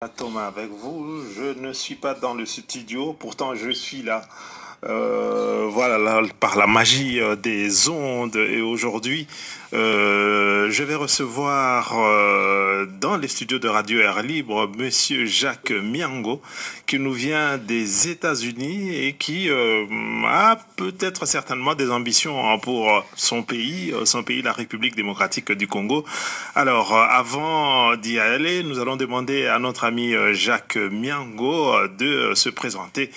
Thomas avec vous. Je ne suis pas dans le studio, pourtant je suis là. Voilà, là, par la magie des ondes. Et aujourd'hui, je vais recevoir dans les studios de Radio Air Libre Monsieur Jacques Miango, qui nous vient des États-Unis et qui a peut-être certainement des ambitions pour son pays, la République démocratique du Congo. Alors, avant d'y aller, nous allons demander à notre ami Jacques Miango de se présenter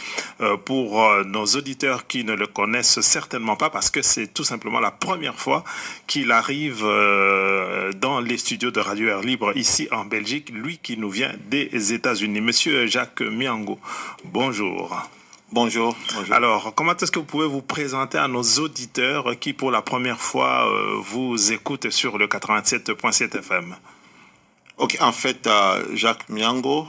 pour nos auditeurs qui ne le connaissent certainement pas, parce que c'est tout simplement la première fois qu'il arrive dans les studios de Radio Air Libre ici en Belgique, lui qui nous vient des États-Unis. Monsieur Jacques Miango, bonjour. Bonjour. Bonjour. Alors, comment est-ce que vous pouvez vous présenter à nos auditeurs qui, pour la première fois, vous écoutent sur le 87.7 FM? Ok, en fait, Jacques Miango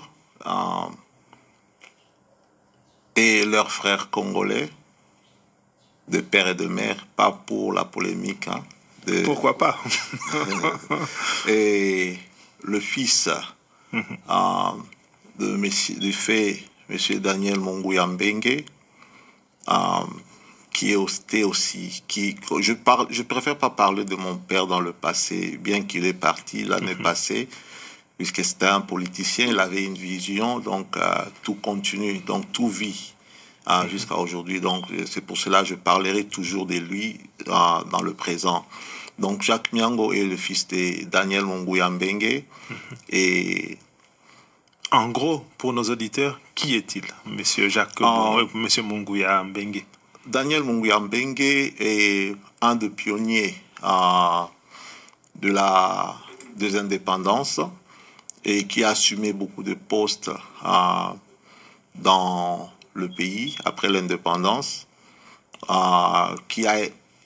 et leurs frères congolais, de père et de mère, pas pour la polémique. Pourquoi pas? Et le fils du fait M. Daniel Mongouya Mbengue, qui était aussi... je préfère pas parler de mon père dans le passé, bien qu'il est parti l'année passée, puisque c'était un politicien, il avait une vision, donc tout continue, donc tout vit jusqu'à aujourd'hui. Donc c'est pour cela que je parlerai toujours de lui dans le présent. Donc Jacques Miango est le fils de Daniel Mongouya Mbengue et... En gros, pour nos auditeurs, qui est-il, Monsieur Jacques, Monsieur Mongouya Mbengue? Daniel Mongouya Mbengue est un des pionniers des indépendances et qui a assumé beaucoup de postes dans le pays après l'indépendance, qui a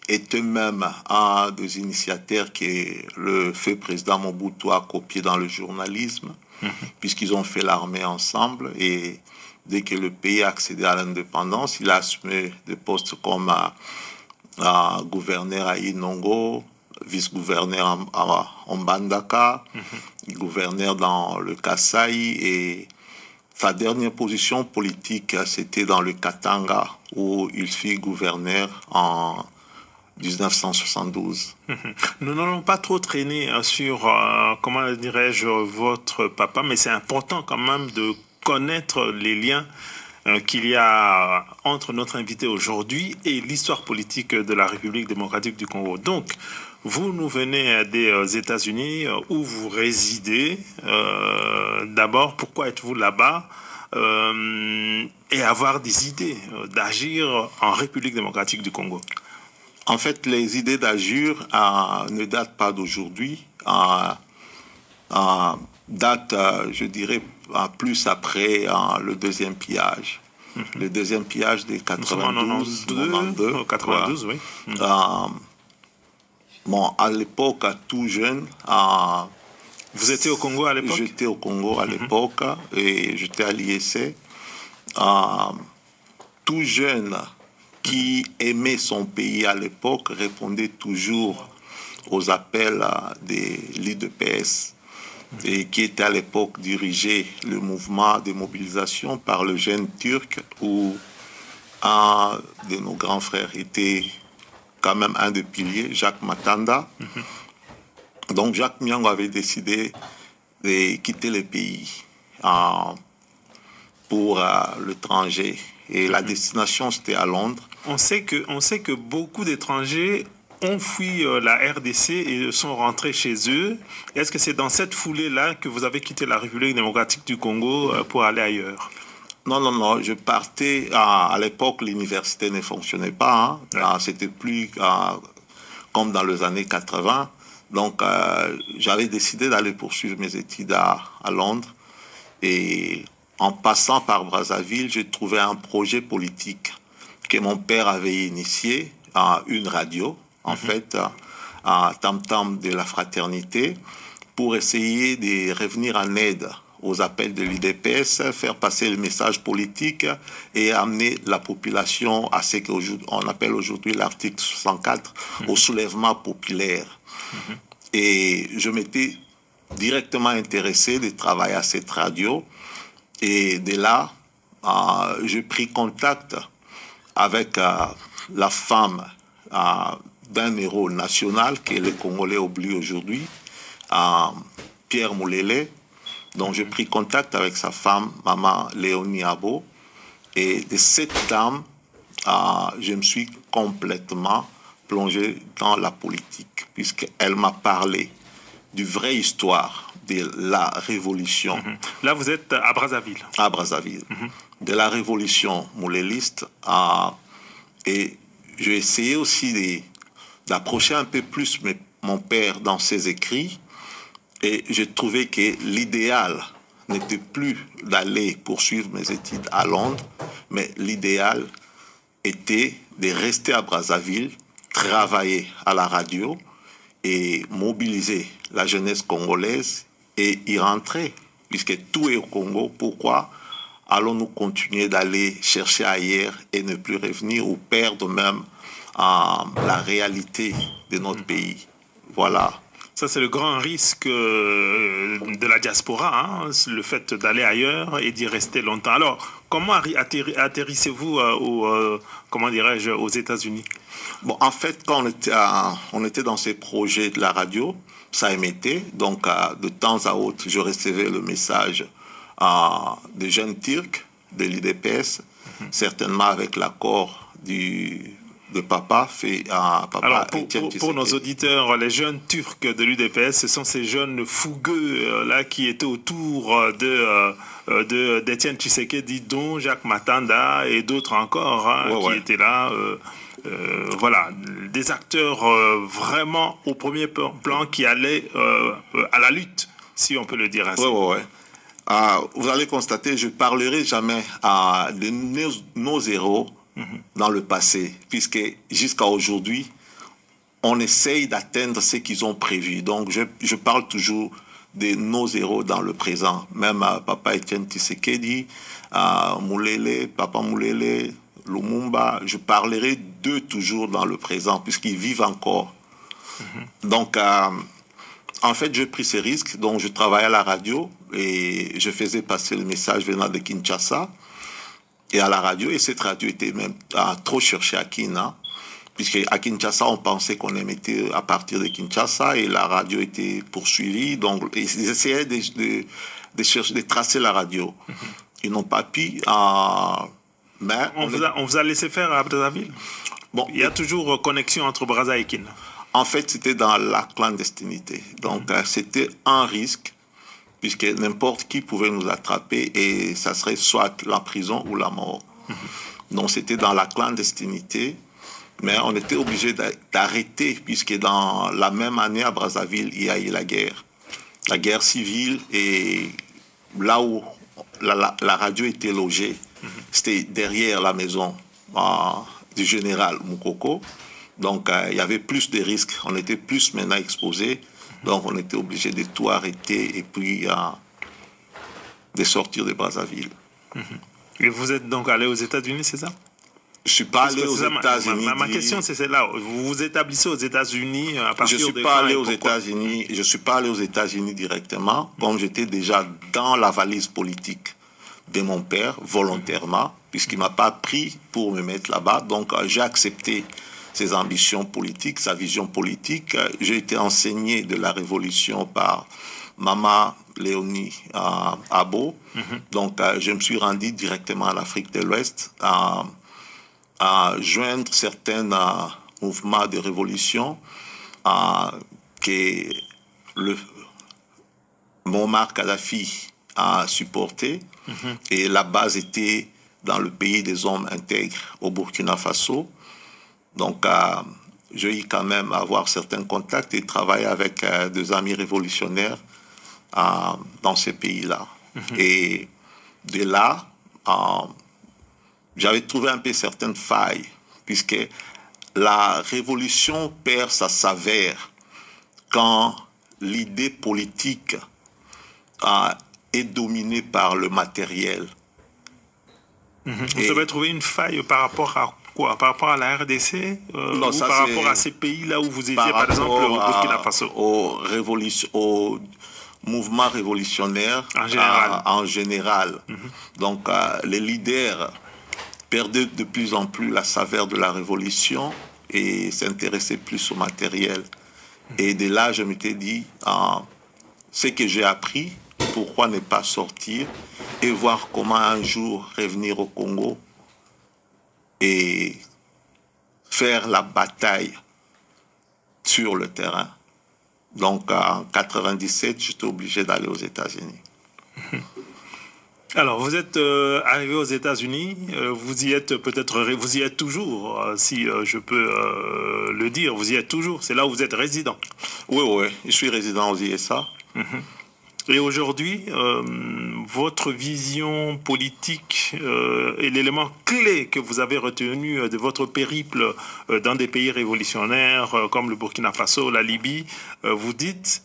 été même un des initiateurs que le feu président Mobutu a copié dans le journalisme, puisqu'ils ont fait l'armée ensemble et dès que le pays a accédé à l'indépendance, il a assumé des postes comme gouverneur à Inongo, vice-gouverneur en Mbandaka, gouverneur dans le Kasaï, et sa dernière position politique, c'était dans le Katanga, où il fut gouverneur en 1972. Nous n'allons pas trop traîner sur, comment dirais-je, votre papa, mais c'est important quand même de connaître les liens qu'il y a entre notre invité aujourd'hui et l'histoire politique de la République démocratique du Congo. Donc, vous nous venez des États-Unis où vous résidez. D'abord, pourquoi êtes-vous là-bas et avoir des idées d'agir en République démocratique du Congo? En fait, les idées d'agir ne datent pas d'aujourd'hui, datent, je dirais, plus après le deuxième pillage. Le deuxième pillage de 92, 92, oui. Bon, à l'époque, tout jeune... Vous étiez au Congo à l'époque? J'étais au Congo à l'époque et j'étais à l'IEC. Tout jeune qui aimait son pays à l'époque répondait toujours aux appels de l'IDPS et qui était à l'époque dirigé le mouvement de mobilisation par le jeune turc où un de nos grands frères était quand même un des piliers, Jacques Matanda. Donc Jacques Miango avait décidé de quitter le pays pour l'étranger. Et la destination, c'était à Londres. On sait que beaucoup d'étrangers ont fui la RDC et sont rentrés chez eux. Est-ce que c'est dans cette foulée-là que vous avez quitté la République démocratique du Congo pour aller ailleurs? Non, je partais, à l'époque, l'université ne fonctionnait pas. C'était plus comme dans les années 80. Donc, j'avais décidé d'aller poursuivre mes études à Londres. Et en passant par Brazzaville, j'ai trouvé un projet politique que mon père avait initié, une radio, en fait, Tam Tam de la Fraternité, pour essayer de revenir en aide aux appels de l'IDPS, faire passer le message politique et amener la population à ce qu'on appelle aujourd'hui l'article 64, au soulèvement populaire. Et je m'étais directement intéressé de travailler à cette radio. Et de là, j'ai pris contact avec la femme d'un héros national, qui est le Congolais oublié aujourd'hui, Pierre Moulele. Donc j'ai pris contact avec sa femme, Maman Léonie Abo. Et de cette dame, je me suis complètement plongé dans la politique, puisqu'elle m'a parlé du vraie histoire de la révolution. Là, vous êtes à Brazzaville. À Brazzaville. De la révolution mouléliste. Et j'ai essayé aussi d'approcher un peu plus mon père dans ses écrits. Et j'ai trouvé que l'idéal n'était plus d'aller poursuivre mes études à Londres, mais l'idéal était de rester à Brazzaville, travailler à la radio et mobiliser la jeunesse congolaise et y rentrer. Puisque tout est au Congo, pourquoi allons-nous continuer d'aller chercher ailleurs et ne plus revenir ou perdre même la réalité de notre pays? Voilà. Ça, c'est le grand risque de la diaspora, hein, le fait d'aller ailleurs et d'y rester longtemps. Alors, comment atterrissez-vous comment dirais-je, aux États-Unis? Bon, en fait, quand on était dans ces projets de la radio, ça émettait. Donc, de temps à autre, je recevais le message des jeunes Turcs de l'IDPS, certainement avec l'accord de papa fait papa. Alors, pour nos auditeurs, les jeunes turcs de l'UDPS, ce sont ces jeunes fougueux là qui étaient autour d'Étienne Tshisekedi, dont Jacques Matanda et d'autres encore qui étaient là. Voilà, des acteurs vraiment au premier plan qui allaient à la lutte, si on peut le dire ainsi. Vous allez constater, je ne parlerai jamais de nos héros dans le passé, puisque jusqu'à aujourd'hui, on essaye d'atteindre ce qu'ils ont prévu. Donc, je parle toujours de nos héros dans le présent. Même Papa Etienne Tshisekedi, Moulele, Papa Moulele, Lumumba, je parlerai d'eux toujours dans le présent, puisqu'ils vivent encore. Donc, en fait, j'ai pris ces risques. Donc, je travaillais à la radio et je faisais passer le message venant de Kinshasa et à la radio. Et cette radio était même trop cherchée à Kina, puisque à Kinshasa, on pensait qu'on émettait à partir de Kinshasa et la radio était poursuivie. Donc, ils essayaient de tracer la radio. Ils n'ont pas pu. Mais on vous a laissé faire à Brazzaville? Bon, il y a toujours connexion entre Brazza et Kin. En fait, c'était dans la clandestinité. Donc, c'était un risque, puisque n'importe qui pouvait nous attraper et ça serait soit la prison ou la mort. Donc, c'était dans la clandestinité, mais on était obligé d'arrêter, puisque dans la même année à Brazzaville, il y a eu la guerre civile, et là où la radio était logée, c'était derrière la maison du général Moukoko. Donc, il y avait plus de risques. On était plus maintenant exposés. Donc, on était obligé de tout arrêter et puis de sortir de Brazzaville. Et vous êtes donc allé aux États-Unis, c'est ça? Je ne suis pas allé aux États-Unis. Ma question, c'est celle-là. Vous vous établissez aux États-Unis à partir de... Je ne suis pas allé aux États-Unis directement, comme j'étais déjà dans la valise politique de mon père, volontairement, puisqu'il ne m'a pas pris pour me mettre là-bas. Donc, j'ai accepté ses ambitions politiques, sa vision politique. J'ai été enseigné de la révolution par Maman Léonie Abo. Donc, je me suis rendu directement à l'Afrique de l'Ouest à joindre certains mouvements de révolution que Muammar Kadhafi a supporté. Et la base était dans le pays des hommes intègres, au Burkina Faso. Donc, j'ai eu quand même à avoir certains contacts et travailler avec des amis révolutionnaires dans ces pays-là. Et de là, j'avais trouvé un peu certaines failles, puisque la révolution perd sa saveur quand l'idée politique est dominée par le matériel. Vous avez trouvé une faille par rapport à quoi? Par rapport à la RDC non, ou par rapport à ces pays-là où vous étiez, par exemple, au Burkina Faso? mouvement révolutionnaire en général. Donc, les leaders perdaient de plus en plus la saveur de la révolution et s'intéressaient plus au matériel. Et de là, je m'étais dit, ce que j'ai appris, pourquoi ne pas sortir et voir comment un jour revenir au Congo et faire la bataille sur le terrain. Donc, en 97, j'étais obligé d'aller aux États-Unis. Alors, vous êtes arrivé aux États-Unis, vous y êtes peut-être, vous y êtes toujours, si je peux le dire, vous y êtes toujours, c'est là où vous êtes résident. Oui, oui, je suis résident aux USA. Et aujourd'hui, votre vision politique et l'élément clé que vous avez retenu de votre périple dans des pays révolutionnaires comme le Burkina Faso, la Libye, vous dites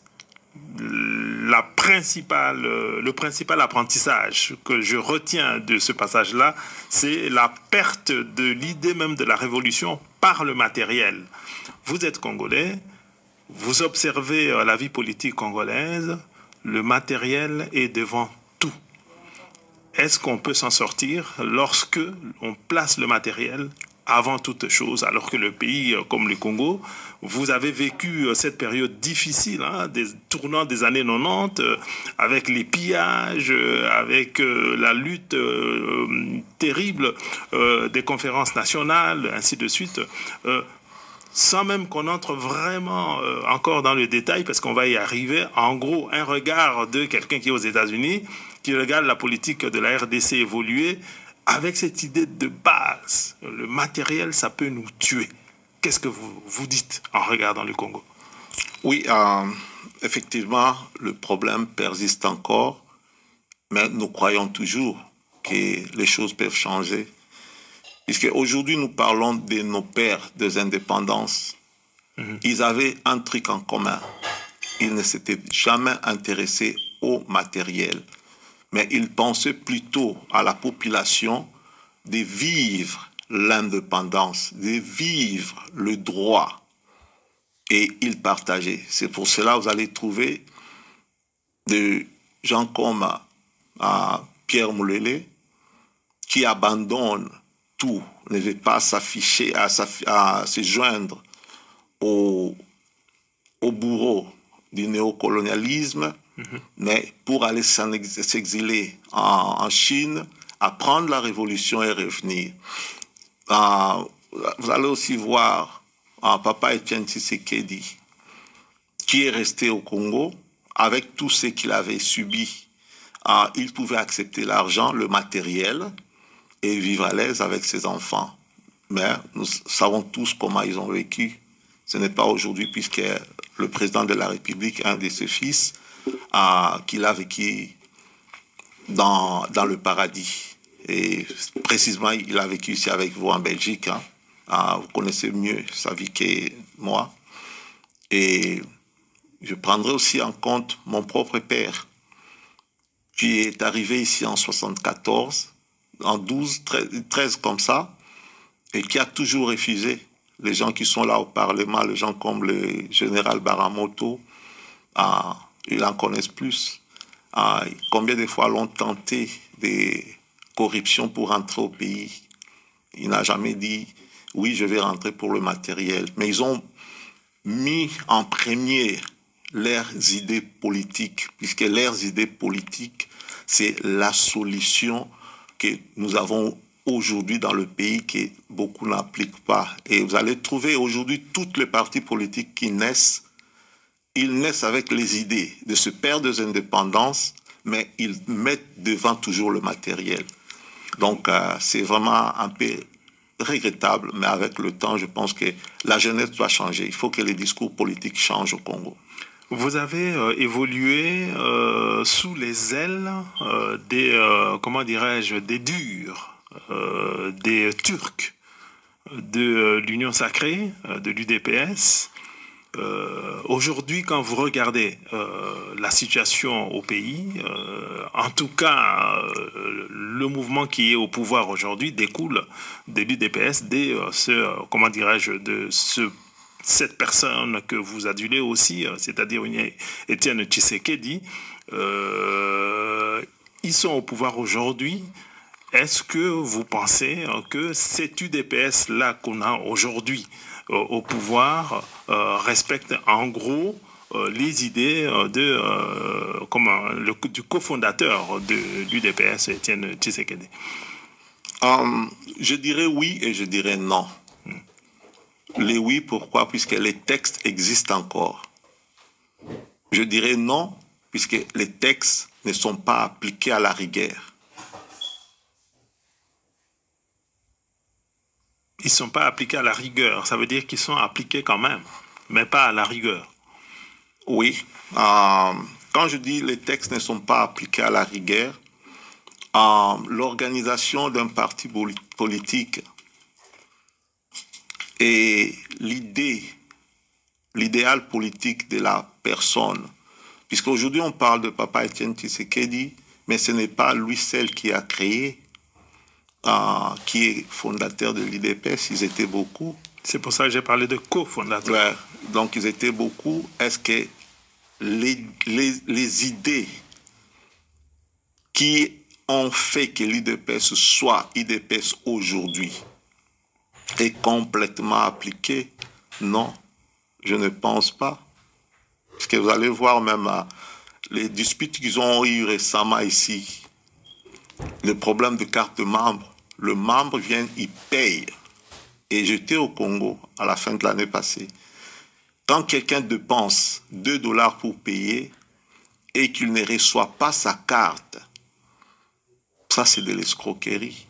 le principal apprentissage que je retiens de ce passage-là, c'est la perte de l'idée même de la révolution par le matériel. Vous êtes congolais, vous observez la vie politique congolaise, le matériel est devant tout. Est-ce qu'on peut s'en sortir lorsque on place le matériel avant toute chose, alors que le pays comme le Congo, vous avez vécu cette période difficile, des tournants des années 90, avec les pillages, avec la lutte terrible des conférences nationales, ainsi de suite, sans même qu'on entre vraiment encore dans le détail, parce qu'on va y arriver. En gros, un regard de quelqu'un qui est aux États-Unis, qui regarde la politique de la RDC évoluer, avec cette idée de base, le matériel, ça peut nous tuer. Qu'est-ce que vous dites en regardant le Congo? Oui, effectivement, le problème persiste encore, mais nous croyons toujours que les choses peuvent changer. Puisque aujourd'hui, nous parlons de nos pères des indépendances. Ils avaient un truc en commun. Ils ne s'étaient jamais intéressés au matériel. Mais ils pensaient plutôt à la population de vivre l'indépendance, de vivre le droit. Et ils partageaient. C'est pour cela que vous allez trouver des gens comme Pierre Moulele qui abandonnent tout, ne veut pas s'afficher, à se joindre au bourreau du néocolonialisme, mais pour aller s'exiler en Chine, apprendre la révolution et revenir. Vous allez aussi voir Papa Etienne Tshisekedi, qui est resté au Congo avec tout ce qu'il avait subi. Il pouvait accepter l'argent, le matériel, et vivre à l'aise avec ses enfants. Mais nous savons tous comment ils ont vécu. Ce n'est pas aujourd'hui, puisque le président de la République, un de ses fils, qu'il a vécu dans le paradis. Et précisément, il a vécu ici avec vous en Belgique. Vous connaissez mieux sa vie que moi. Et je prendrai aussi en compte mon propre père, qui est arrivé ici en 74, en 12, 13 comme ça, et qui a toujours refusé. Les gens qui sont là au Parlement, les gens comme le général Baramoto, ils en connaissent plus. Combien de fois l'ont tenté des corruptions pour rentrer au pays? Il n'a jamais dit, oui, je vais rentrer pour le matériel. Mais ils ont mis en premier leurs idées politiques, puisque leurs idées politiques, c'est la solution que nous avons aujourd'hui dans le pays que beaucoup n'appliquent pas. Et vous allez trouver aujourd'hui toutes les partis politiques qui naissent, ils naissent avec les idées de se perdre des indépendances, mais ils mettent devant toujours le matériel. Donc c'est vraiment un peu regrettable, mais avec le temps, je pense que la jeunesse doit changer. Il faut que les discours politiques changent au Congo. Vous avez évolué sous les ailes des, comment dirais-je, des durs, des Turcs de l'Union sacrée, de l'UDPS. Aujourd'hui, quand vous regardez la situation au pays, en tout cas, le mouvement qui est au pouvoir aujourd'hui découle de l'UDPS, comment dirais-je, de ce cette personne que vous adulez aussi, c'est-à-dire Étienne Tshisekedi, ils sont au pouvoir aujourd'hui. Est-ce que vous pensez que cet UDPS-là qu'on a aujourd'hui au pouvoir respecte en gros les idées du cofondateur de l'UDPS, Étienne Tshisekedi? Je dirais oui et je dirais non. Les oui, pourquoi? Puisque les textes existent encore. Je dirais non, puisque les textes ne sont pas appliqués à la rigueur. Ils ne sont pas appliqués à la rigueur. Ça veut dire qu'ils sont appliqués quand même, mais pas à la rigueur. Oui. Quand je dis les textes ne sont pas appliqués à la rigueur, l'organisation d'un parti politique et l'idéal politique de la personne. Puisqu'aujourd'hui, on parle de Papa Étienne Tshisekedi, mais ce n'est pas lui seul qui a créé, qui est fondateur de l'UDPS. Ils étaient beaucoup. C'est pour ça que j'ai parlé de cofondateur. Ouais, donc, ils étaient beaucoup. Est-ce que les idées qui ont fait que l'UDPS soit UDPS aujourd'hui est complètement appliquée? Non, je ne pense pas. Parce que vous allez voir même les disputes qu'ils ont eues récemment ici, le problème de carte de membre. Le membre vient, il paye. Et j'étais au Congo à la fin de l'année passée. Quand quelqu'un dépense 2 $ pour payer et qu'il ne reçoit pas sa carte, ça c'est de l'escroquerie.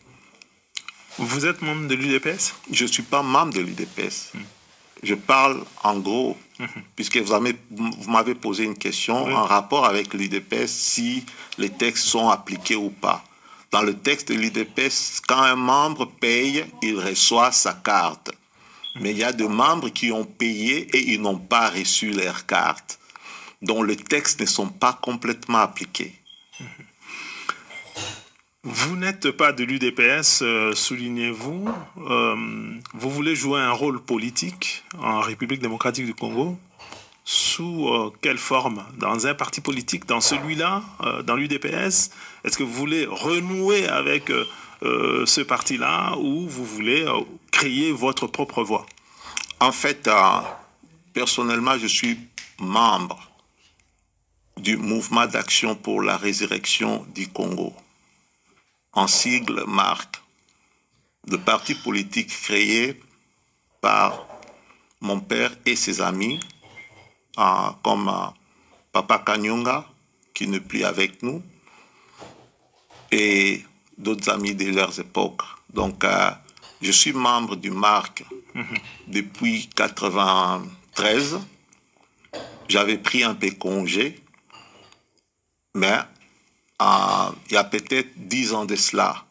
Vous êtes membre de l'UDPS? Je ne suis pas membre de l'UDPS. Je parle en gros, puisque vous m'avez posé une question en rapport avec l'UDPS, si les textes sont appliqués ou pas. Dans le texte de l'UDPS, quand un membre paye, il reçoit sa carte. Mais il y a des membres qui ont payé et ils n'ont pas reçu leur carte. Donc les textes ne sont pas complètement appliqués. Vous n'êtes pas de l'UDPS, soulignez-vous. Vous voulez jouer un rôle politique en République démocratique du Congo. Sous quelle forme? Dans un parti politique, dans celui-là, dans l'UDPS? Est-ce que vous voulez renouer avec ce parti-là ou vous voulez créer votre propre voie? En fait, personnellement, je suis membre du mouvement d'action pour la résurrection du Congo. En sigle MARC, le parti politique créé par mon père et ses amis, comme Papa Kanyonga, qui n'est plus avec nous, et d'autres amis de leurs époques. Donc, je suis membre du MARC depuis 1993. J'avais pris un peu congé, mais il y a peut-être 10 ans de cela,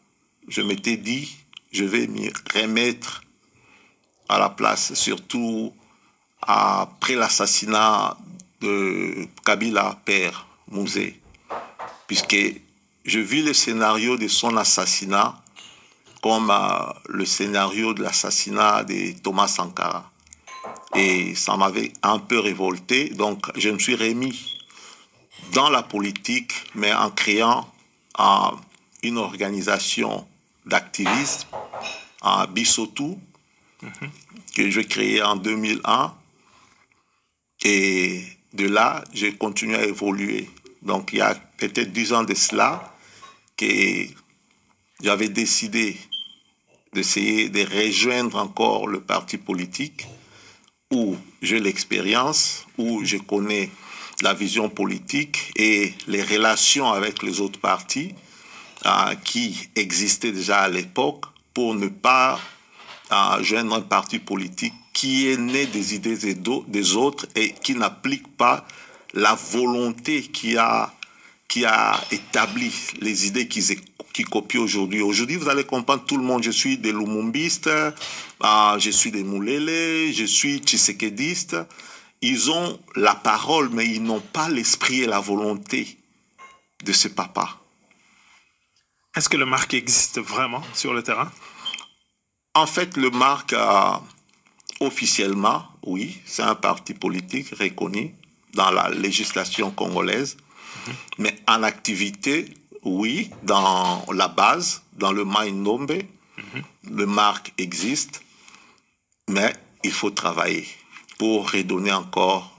je m'étais dit, je vais m'y remettre à la place, surtout après l'assassinat de Kabila, père Mouzé, puisque je vis le scénario de son assassinat comme le scénario de l'assassinat de Thomas Sankara. Et ça m'avait un peu révolté, donc je me suis remis dans la politique, mais en créant une organisation d'activistes, Bissotou, que j'ai créé en 2001. Et de là, j'ai continué à évoluer. Donc, il y a peut-être 10 ans de cela que j'avais décidé d'essayer de rejoindre encore le parti politique où j'ai l'expérience, où je connais la vision politique et les relations avec les autres partis qui existaient déjà à l'époque pour ne pas joindre un parti politique qui est né des idées des autres et qui n'applique pas la volonté qui a établi les idées qui copient aujourd'hui. Aujourd'hui, vous allez comprendre tout le monde. Je suis des Lumumbistes, je suis des Moulele, je suis Tshisekediste. Ils ont la parole, mais ils n'ont pas l'esprit et la volonté de ce papa. Est-ce que le MARC existe vraiment sur le terrain? En fait, le MARC, officiellement, oui, c'est un parti politique reconnu dans la législation congolaise, mais en activité, oui, dans la base, dans le Mai-Ndombe, le MARC existe, mais il faut travailler pour redonner encore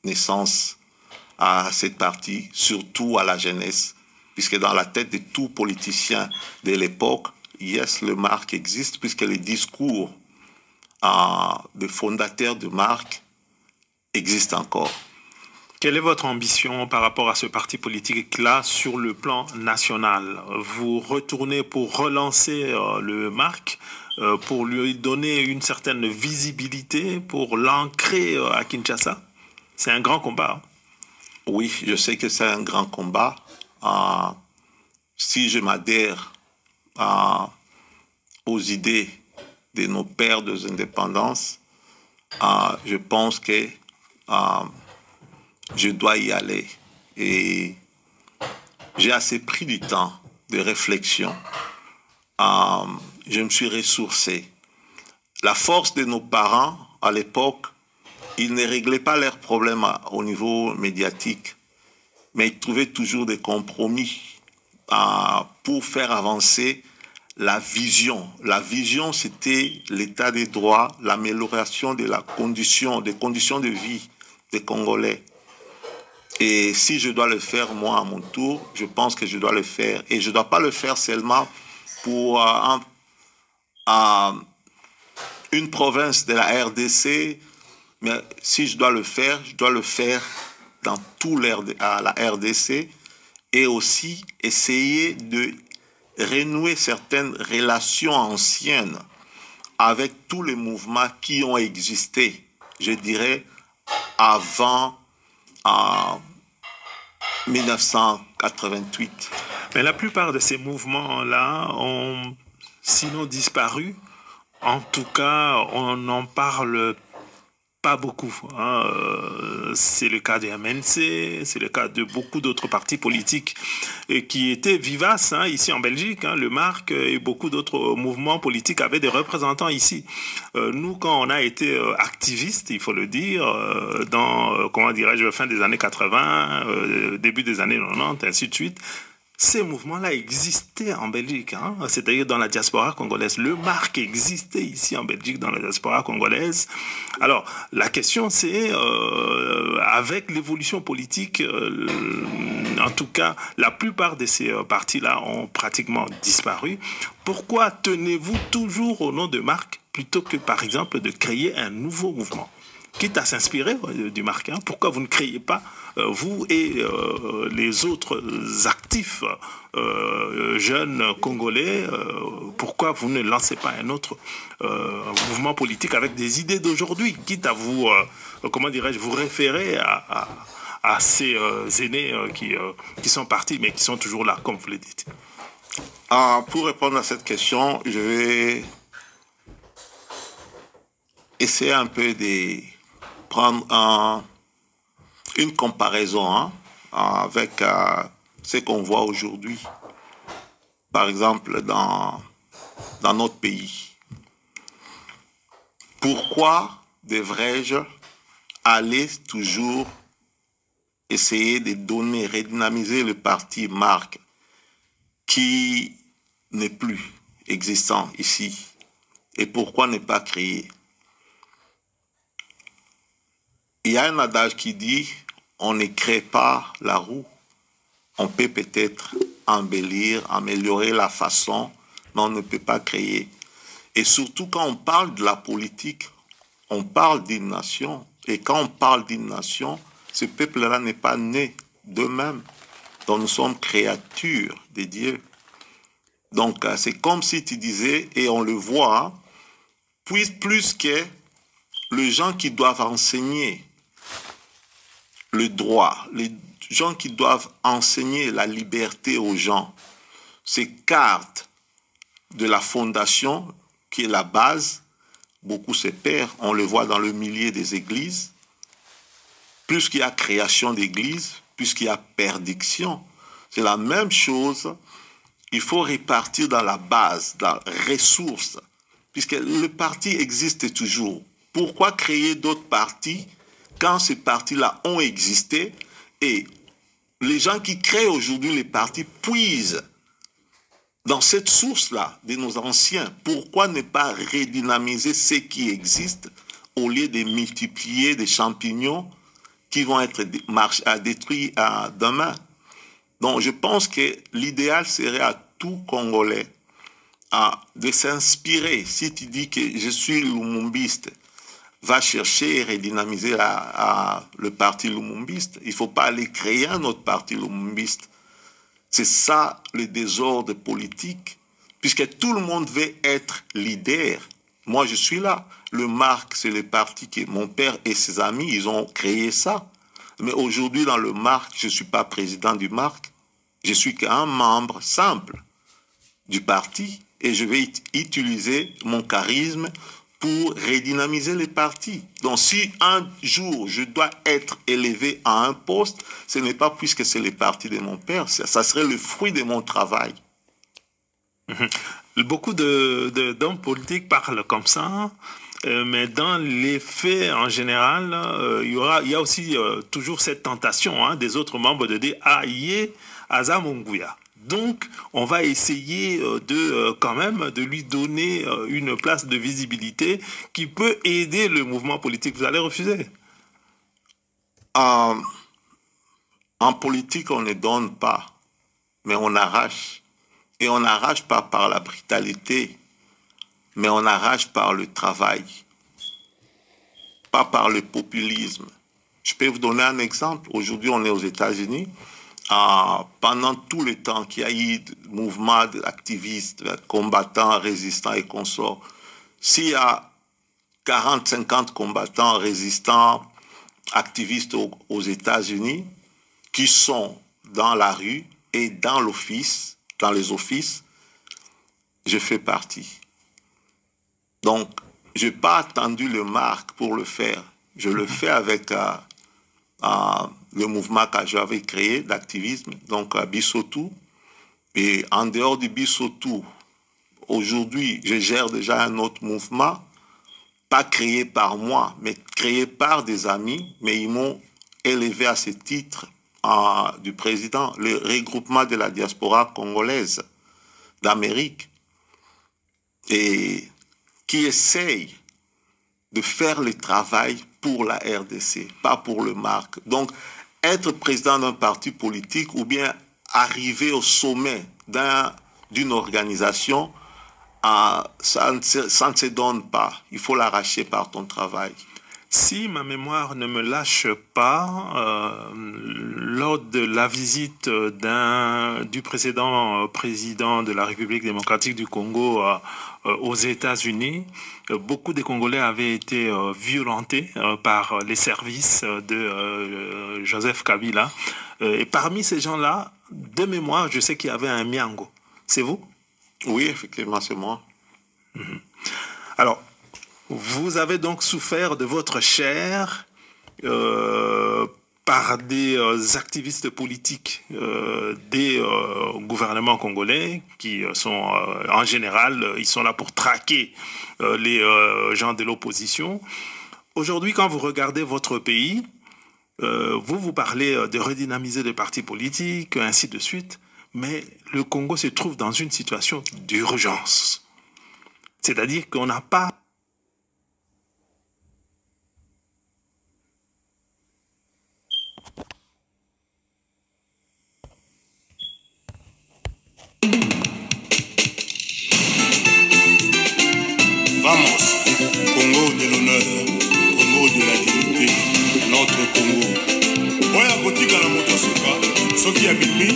naissance à cette partie, surtout à la jeunesse, puisque dans la tête de tout politicien de l'époque, yes, le MARC existe, puisque les discours des fondateurs de MARC existent encore. Quelle est votre ambition par rapport à ce parti politique-là sur le plan national? Vous retournez pour relancer le MARC, pour lui donner une certaine visibilité, pour l'ancrer à Kinshasa? C'est un grand combat. Hein? Oui, je sais que c'est un grand combat. Si je m'adhère aux idées de nos pères de l'indépendance, je pense que je dois y aller. Et j'ai assez pris du temps de réflexion. Je me suis ressourcé. La force de nos parents, à l'époque, ils ne réglaient pas leurs problèmes au niveau médiatique, mais ils trouvaient toujours des compromis pour faire avancer la vision. La vision, c'était l'état des droits, l'amélioration des conditions de vie des Congolais. Et si je dois le faire, moi, à mon tour, je pense que je dois le faire. Et je ne dois pas le faire seulement pour une province de la RDC, mais si je dois le faire dans tout la RDC et aussi essayer de renouer certaines relations anciennes avec tous les mouvements qui ont existé, je dirais, avant 1988. Mais la plupart de ces mouvements-là ont sinon disparu. En tout cas, on n'en parle pas beaucoup. Hein. C'est le cas du MNC, c'est le cas de beaucoup d'autres partis politiques qui étaient vivaces ici en Belgique. Le MARC et beaucoup d'autres mouvements politiques avaient des représentants ici. Nous, quand on a été activistes, il faut le dire, dans, comment dirais-je, fin des années 80, début des années 90, ainsi de suite, ces mouvements-là existaient en Belgique, c'est-à-dire dans la diaspora congolaise. Le MARC existait ici en Belgique dans la diaspora congolaise. Alors, la question c'est, avec l'évolution politique, en tout cas, la plupart de ces partis-là ont pratiquement disparu. Pourquoi tenez-vous toujours au nom de MARC plutôt que, par exemple, de créer un nouveau mouvement ? Quitte à s'inspirer du MARC, pourquoi vous ne créez pas, vous et les autres actifs jeunes congolais, pourquoi vous ne lancez pas un autre mouvement politique avec des idées d'aujourd'hui, quitte à vous, comment dirais-je, vous référer à ces aînés qui sont partis, mais qui sont toujours là, comme vous le dites. Pour répondre à cette question, je vais essayer un peu de prendre une comparaison avec ce qu'on voit aujourd'hui, par exemple dans notre pays. Pourquoi devrais-je aller toujours essayer de redynamiser le parti MARC qui n'est plus existant ici? Et pourquoi ne pas créer? Il y a un adage qui dit « on ne crée pas la roue, on peut peut-être embellir, améliorer la façon, mais on ne peut pas créer ». Et surtout quand on parle de la politique, on parle d'une nation. Et quand on parle d'une nation, ce peuple-là n'est pas né d'eux-mêmes. Donc nous sommes créatures de Dieu. Donc c'est comme si tu disais, et on le voit, plus que les gens qui doivent enseigner le droit, les gens qui doivent enseigner la liberté aux gens, s'écartent de la fondation qui est la base. Beaucoup se perdent, on le voit dans le milieu des églises. Plus qu'il y a création d'églises, plus qu'il y a perdition. C'est la même chose. Il faut répartir dans la base, dans les ressources, puisque le parti existe toujours. Pourquoi créer d'autres partis quand ces partis-là ont existé et les gens qui créent aujourd'hui les partis puisent dans cette source-là de nos anciens? Pourquoi ne pas redynamiser ce qui existe au lieu de multiplier des champignons qui vont être détruits demain? Donc je pense que l'idéal serait à tout Congolais de s'inspirer. Si tu dis que je suis lumumbiste, va chercher et redynamiser le parti lumumbiste. Il ne faut pas aller créer un autre parti lumumbiste. C'est ça le désordre politique, puisque tout le monde veut être leader. Moi, je suis là. Le MARC, c'est le parti que mon père et ses amis, ils ont créé ça. Mais aujourd'hui, dans le MARC, je ne suis pas président du MARC. Je suis qu'un membre simple du parti et je vais utiliser mon charisme pour redynamiser les partis. Donc si un jour je dois être élevé à un poste, ce n'est pas puisque c'est le parti de mon père, ça serait le fruit de mon travail. Beaucoup d'hommes politiques parlent comme ça, mais dans les faits en général, il y a aussi toujours cette tentation des autres membres de dire « Ah, yé, Aza Munguya ». Donc, on va essayer quand même de lui donner une place de visibilité qui peut aider le mouvement politique. Vous allez refuser? En politique, on ne donne pas, mais on arrache. Et on n'arrache pas par la brutalité, mais on arrache par le travail, pas par le populisme. Je peux vous donner un exemple. Aujourd'hui, on est aux États-Unis. Pendant tout le temps qu'il y a eu mouvement d'activistes, combattants, résistants et consorts, s'il y a 40, 50 combattants, résistants, activistes aux États-Unis qui sont dans la rue et dans l'office, dans les offices, je fais partie. Donc, je n'ai pas attendu le MARC pour le faire. Je le fais avec le mouvement que j'avais créé d'activisme, donc à Bissotou. Et en dehors du Bissotou, aujourd'hui, je gère déjà un autre mouvement, pas créé par moi, mais créé par des amis, mais ils m'ont élevé à ce titre du président, le regroupement de la diaspora congolaise d'Amérique, et qui essaye de faire le travail pour la RDC, pas pour le MARC. Donc, être président d'un parti politique ou bien arriver au sommet d'une organisation, ça ne se donne pas. Il faut l'arracher par ton travail. Si ma mémoire ne me lâche pas, lors de la visite du précédent président de la République démocratique du Congo aux États-Unis, beaucoup de Congolais avaient été violentés par les services de Joseph Kabila. Et parmi ces gens-là, de mémoire, je sais qu'il y avait un Miango. C'est vous? Oui, effectivement, c'est moi. Alors, vous avez donc souffert de votre chair par des activistes politiques des gouvernements congolais qui sont en général, ils sont là pour traquer les gens de l'opposition. Aujourd'hui, quand vous regardez votre pays, vous parlez de redynamiser les partis politiques, ainsi de suite, mais le Congo se trouve dans une situation d'urgence. C'est-à-dire qu'on n'a pas Vamos, Congo de l'honneur, Congo de la dignité, notre Congo. Oya kotika na moto suka, soki abimi,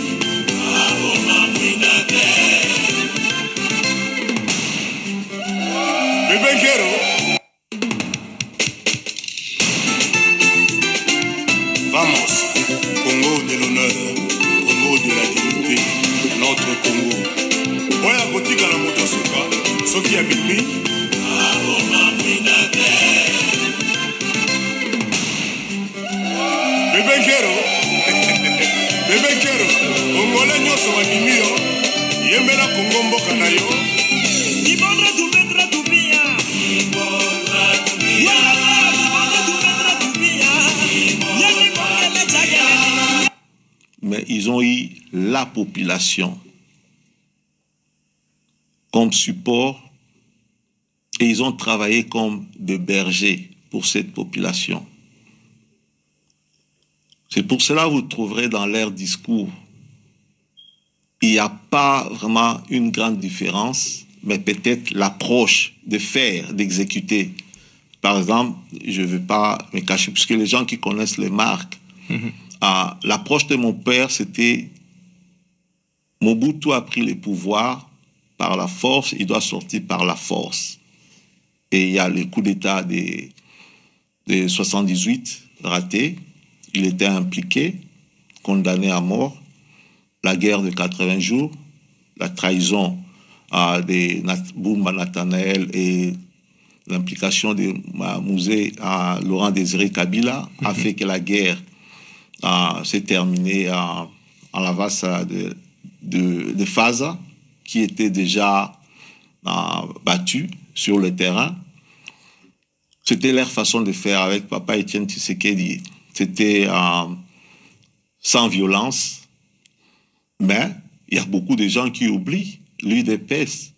Bébé Guerrero. Vamos, Congo de l'honneur, Congo de la dignité, notre Congo. Oya kotika na moto suka, soki abimi, Bébé Guerrero. Bébé Guerrero, Congolais nyonso bandimi yo, yembela Congo mboka na yo. Ibondra tu metra tu pia. Ibondra tu pia. ils ont eu la population comme support et ils ont travaillé comme des bergers pour cette population. C'est pour cela que vous trouverez dans leur discours, il n'y a pas vraiment une grande différence, mais peut-être l'approche de faire, d'exécuter. Par exemple, je ne veux pas me cacher, puisque les gens qui connaissent les marques, l'approche de mon père, c'était Mobutu a pris le pouvoir par la force, il doit sortir par la force. Et il y a le coup d'État de 78 raté, il était impliqué, condamné à mort. La guerre de 80 jours, la trahison de Boumba Nathanaël et l'implication de Mouzé à Laurent Désiré Kabila a fait que la guerre s'est terminée en la vase de Faza, qui était déjà battu sur le terrain. C'était leur façon de faire avec Papa Étienne Tshisekedi. C'était sans violence. Mais il y a beaucoup de gens qui oublient l'UDPS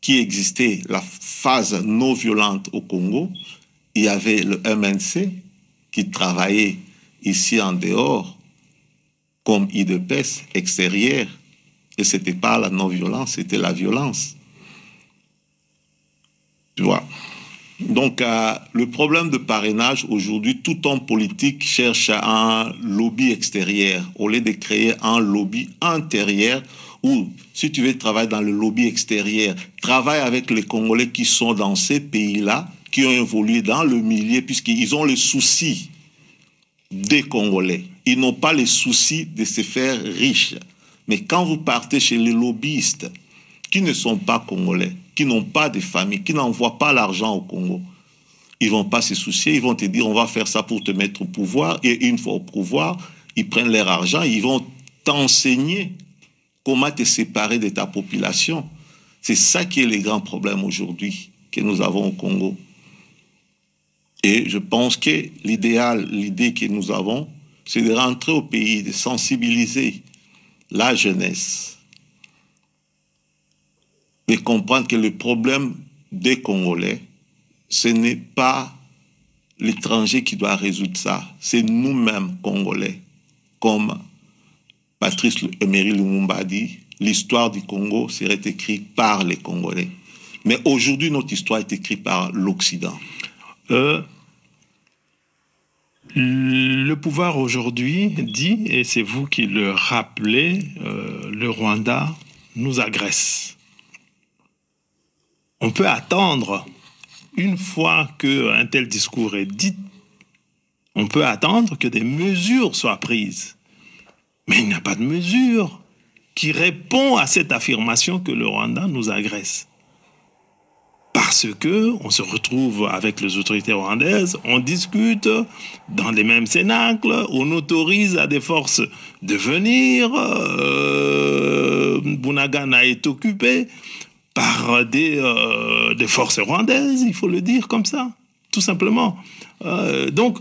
qui existait, la phase non violente au Congo. Il y avait le MNC qui travaillait ici en dehors comme UDPS extérieur. Et ce n'était pas la non-violence, c'était la violence. Tu vois. Donc, le problème de parrainage, aujourd'hui, tout homme politique cherche un lobby extérieur au lieu de créer un lobby intérieur où, si tu veux travailler dans le lobby extérieur, travaille avec les Congolais qui sont dans ces pays-là, qui ont évolué dans le milieu, puisqu'ils ont les soucis des Congolais. Ils n'ont pas les soucis de se faire riches. Mais quand vous partez chez les lobbyistes qui ne sont pas Congolais, qui n'ont pas de famille, qui n'envoient pas l'argent au Congo, ils ne vont pas se soucier, ils vont te dire on va faire ça pour te mettre au pouvoir, et une fois au pouvoir, ils prennent leur argent, ils vont t'enseigner comment te séparer de ta population. C'est ça qui est le grand problème aujourd'hui que nous avons au Congo. Et je pense que l'idéal, l'idée que nous avons, c'est de rentrer au pays, de sensibiliser la jeunesse, de comprendre que le problème des Congolais, ce n'est pas l'étranger qui doit résoudre ça, c'est nous-mêmes Congolais. Comme Patrice Emery Lumumba a dit, l'histoire du Congo serait écrite par les Congolais. Mais aujourd'hui, notre histoire est écrite par l'Occident. Le pouvoir aujourd'hui dit, et c'est vous qui le rappelez, le Rwanda nous agresse. On peut attendre, une fois qu'un tel discours est dit, on peut attendre que des mesures soient prises. Mais il n'y a pas de mesure qui répond à cette affirmation que le Rwanda nous agresse. Parce qu'on se retrouve avec les autorités rwandaises, on discute dans les mêmes cénacles, on autorise à des forces de venir, Bunagana est occupé par des forces rwandaises, il faut le dire comme ça, tout simplement. Donc,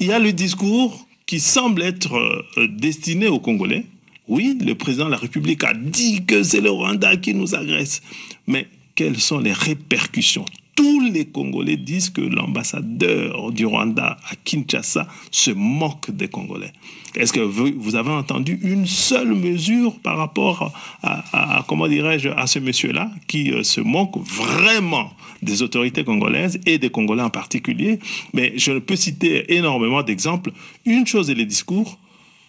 il y a le discours qui semble être destiné aux Congolais. Oui, le président de la République a dit que c'est le Rwanda qui nous agresse, mais quelles sont les répercussions? Tous les Congolais disent que l'ambassadeur du Rwanda à Kinshasa se moque des Congolais. Est-ce que vous avez entendu une seule mesure par rapport à comment dirais-je, à ce monsieur-là qui se moque vraiment des autorités congolaises et des Congolais en particulier? Mais je peux citer énormément d'exemples. Une chose est les discours,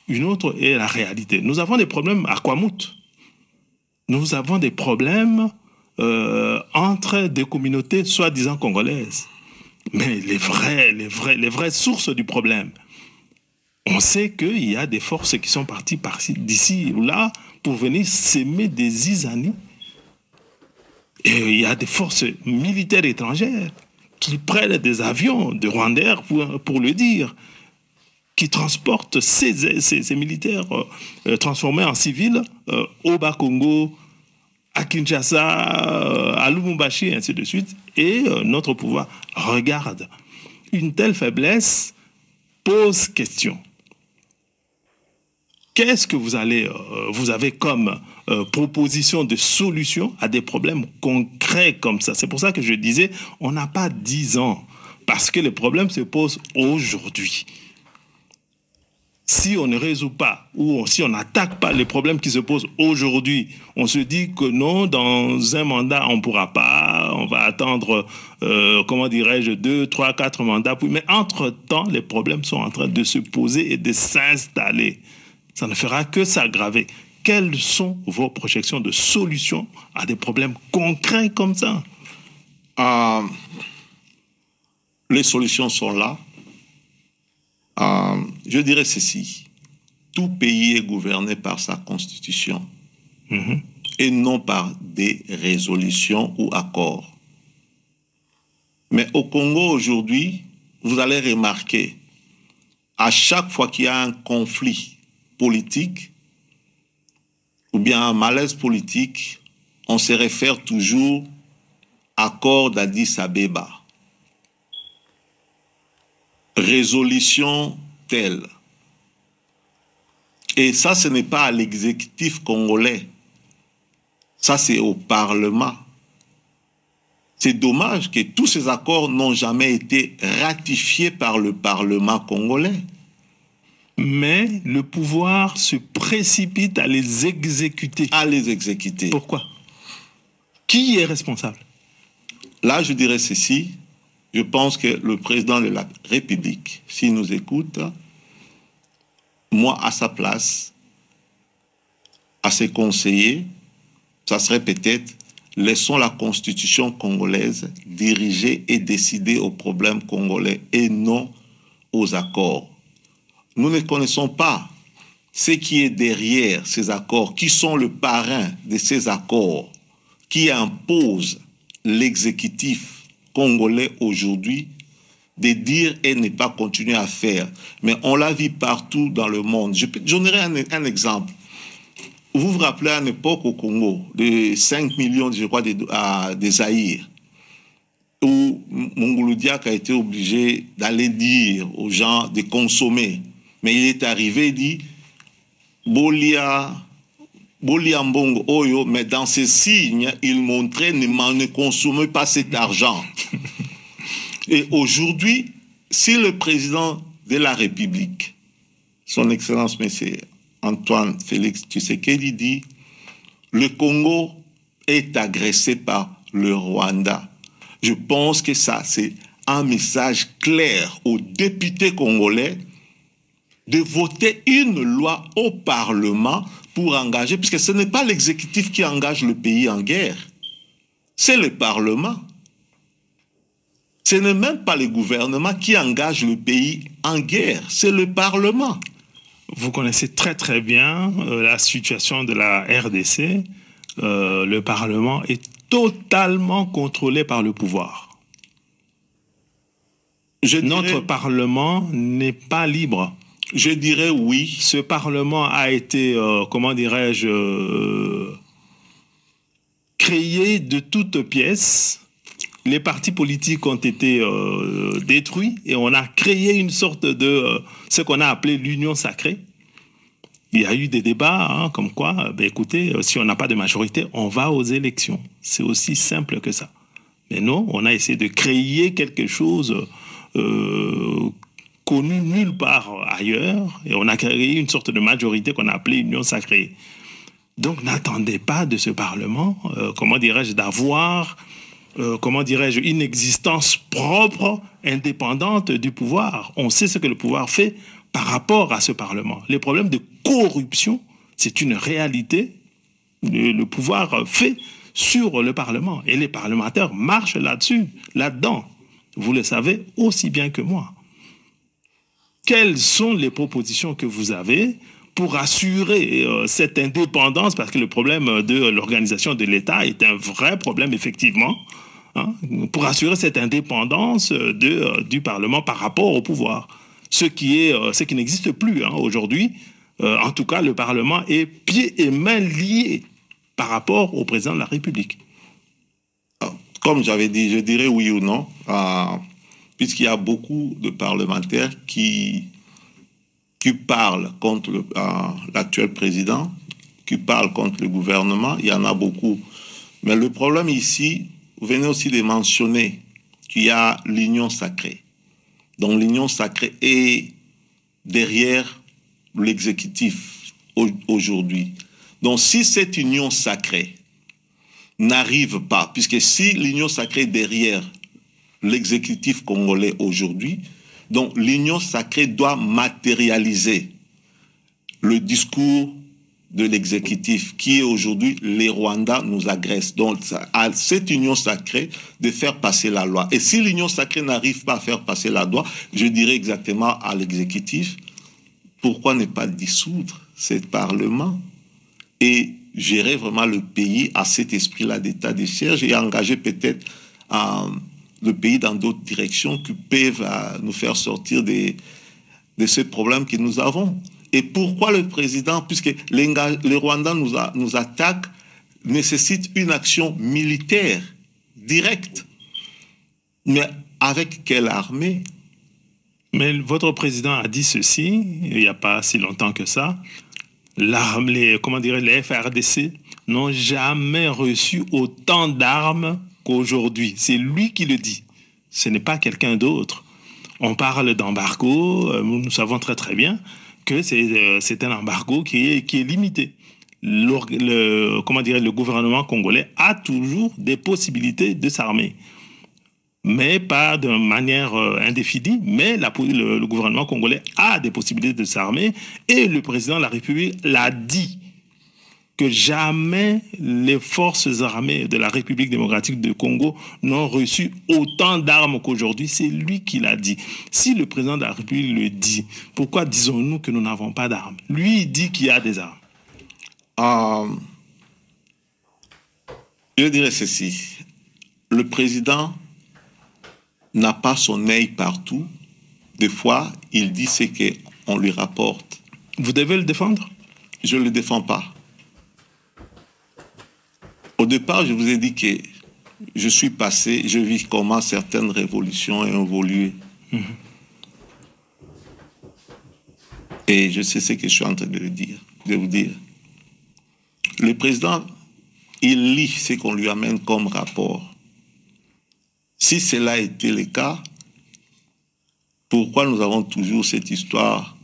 une autre est la réalité. Nous avons des problèmes à Kwamouth. Nous avons des problèmes entre des communautés soi-disant congolaises. Mais les vraies sources du problème, on sait qu'il y a des forces qui sont parties d'ici ou là pour venir s'aimer des zizanies. Et il y a des forces militaires étrangères qui prennent des avions de Rwandair pour le dire, qui transportent ces militaires transformés en civils au Bas-Congo, à Kinshasa, à Lubumbashi, et ainsi de suite, et notre pouvoir regarde. Une telle faiblesse pose question. qu'est-ce que vous avez comme proposition de solution à des problèmes concrets comme ça? C'est pour ça que je disais, on n'a pas 10 ans, parce que les problèmes se posent aujourd'hui. Si on ne résout pas, ou si on n'attaque pas les problèmes qui se posent aujourd'hui, on se dit que non, dans un mandat, on ne pourra pas, on va attendre, 2, 3, 4 mandats. Mais entre-temps, les problèmes sont en train de se poser et de s'installer. Ça ne fera que s'aggraver. Quelles sont vos projections de solutions à des problèmes concrets comme ça? Les solutions sont là. Je dirais ceci. Tout pays est gouverné par sa constitution et non par des résolutions ou accords. Mais au Congo aujourd'hui, vous allez remarquer, à chaque fois qu'il y a un conflit politique ou bien un malaise politique, on se réfère toujours à accord d'Addis Abeba. Résolution telle. Et ça, ce n'est pas à l'exécutif congolais. Ça, c'est au Parlement. C'est dommage que tous ces accords n'ont jamais été ratifiés par le Parlement congolais. Mais le pouvoir se précipite à les exécuter. À les exécuter. Pourquoi? Qui est responsable? Là, je dirais ceci. Je pense que le président de la République, s'il nous écoute, moi, à sa place, à ses conseillers, ça serait peut-être, laissons la constitution congolaise diriger et décider aux problèmes congolais et non aux accords. Nous ne connaissons pas ce qui est derrière ces accords, qui sont le parrain de ces accords, qui imposent l'exécutif congolais aujourd'hui de dire et ne pas continuer à faire. Mais on l'a vu partout dans le monde. Je donnerai un exemple. Vous vous rappelez à une époque au Congo, de 5 millions, je crois, des Zaïre, où Mongolo Diak a été obligé d'aller dire aux gens de consommer. Mais il est arrivé et dit, Bolia Mbongo Oyo, mais dans ces signes, il montrait ne consommez pas cet argent. Et aujourd'hui, si le président de la République, son Excellence Monsieur Antoine Félix Tshisekedi dit, le Congo est agressé par le Rwanda, je pense que ça, c'est un message clair aux députés congolais de voter une loi au Parlement pour engager, puisque ce n'est pas l'exécutif qui engage le pays en guerre, c'est le Parlement. Ce n'est même pas le gouvernement qui engage le pays en guerre, c'est le Parlement. Vous connaissez très très bien la situation de la RDC. Le Parlement est totalement contrôlé par le pouvoir. Notre Parlement n'est pas libre. Je dirais oui. Ce Parlement a été, créé de toutes pièces. Les partis politiques ont été détruits et on a créé une sorte de ce qu'on a appelé l'union sacrée. Il y a eu des débats comme quoi, écoutez, si on n'a pas de majorité, on va aux élections. C'est aussi simple que ça. Mais non, on a essayé de créer quelque chose connu nulle part ailleurs et on a créé une sorte de majorité qu'on a appelée union sacrée. Donc n'attendez pas de ce Parlement, d'avoir une existence propre, indépendante du pouvoir. On sait ce que le pouvoir fait par rapport à ce Parlement. Les problèmes de corruption, c'est une réalité. Le pouvoir fait sur le Parlement. Et les parlementaires marchent là-dessus, là-dedans. Vous le savez aussi bien que moi. Quelles sont les propositions que vous avez pour assurer cette indépendance, parce que le problème de l'organisation de l'État est un vrai problème, effectivement, pour assurer cette indépendance du Parlement par rapport au pouvoir. Ce qui n'existe plus aujourd'hui. En tout cas, le Parlement est pieds et mains liés par rapport au président de la République. Comme j'avais dit, je dirais oui ou non, puisqu'il y a beaucoup de parlementaires qui qui parlent contre l'actuel président, qui parlent contre le gouvernement. Il y en a beaucoup. Mais le problème ici, vous venez aussi de mentionner qu'il y a l'union sacrée. Donc l'union sacrée est derrière l'exécutif aujourd'hui. Donc si cette union sacrée n'arrive pas, puisque si l'union sacrée est derrière l'exécutif congolais aujourd'hui, donc l'union sacrée doit matérialiser le discours de l'exécutif qui est aujourd'hui les Rwandais nous agressent. Donc à cette union sacrée de faire passer la loi. Et si l'union sacrée n'arrive pas à faire passer la loi, je dirais exactement à l'exécutif, pourquoi ne pas dissoudre ce Parlement et gérer vraiment le pays à cet esprit-là d'état de siège et engager peut-être le pays dans d'autres directions qui peuvent nous faire sortir de ce problème que nous avons. Et pourquoi le président, puisque les Rwandais nous attaquent, nécessite une action militaire directe. Mais avec quelle armée? Mais votre président a dit ceci, il n'y a pas si longtemps que ça. Les FARDC n'ont jamais reçu autant d'armes qu'aujourd'hui. C'est lui qui le dit. Ce n'est pas quelqu'un d'autre. On parle d'embargo, nous savons très très bien que c'est un embargo qui est limité. Le gouvernement congolais a toujours des possibilités de s'armer. Mais pas de manière indéfinie, mais le gouvernement congolais a des possibilités de s'armer et le président de la République l'a dit que jamais les forces armées de la République démocratique du Congo n'ont reçu autant d'armes qu'aujourd'hui. C'est lui qui l'a dit. Si le président de la République le dit, pourquoi disons-nous que nous n'avons pas d'armes? Lui, il dit qu'il y a des armes. Je dirais ceci. Le président n'a pas son œil partout. Des fois, il dit ce qu'on lui rapporte. Vous devez le défendre? Je ne le défends pas. Au départ, je vous ai dit que je suis passé, je vis comment certaines révolutions ont évolué. Et je sais ce que je suis en train de vous dire. Le président, il lit ce qu'on lui amène comme rapport. Si cela a été le cas, pourquoi nous avons toujours cette histoire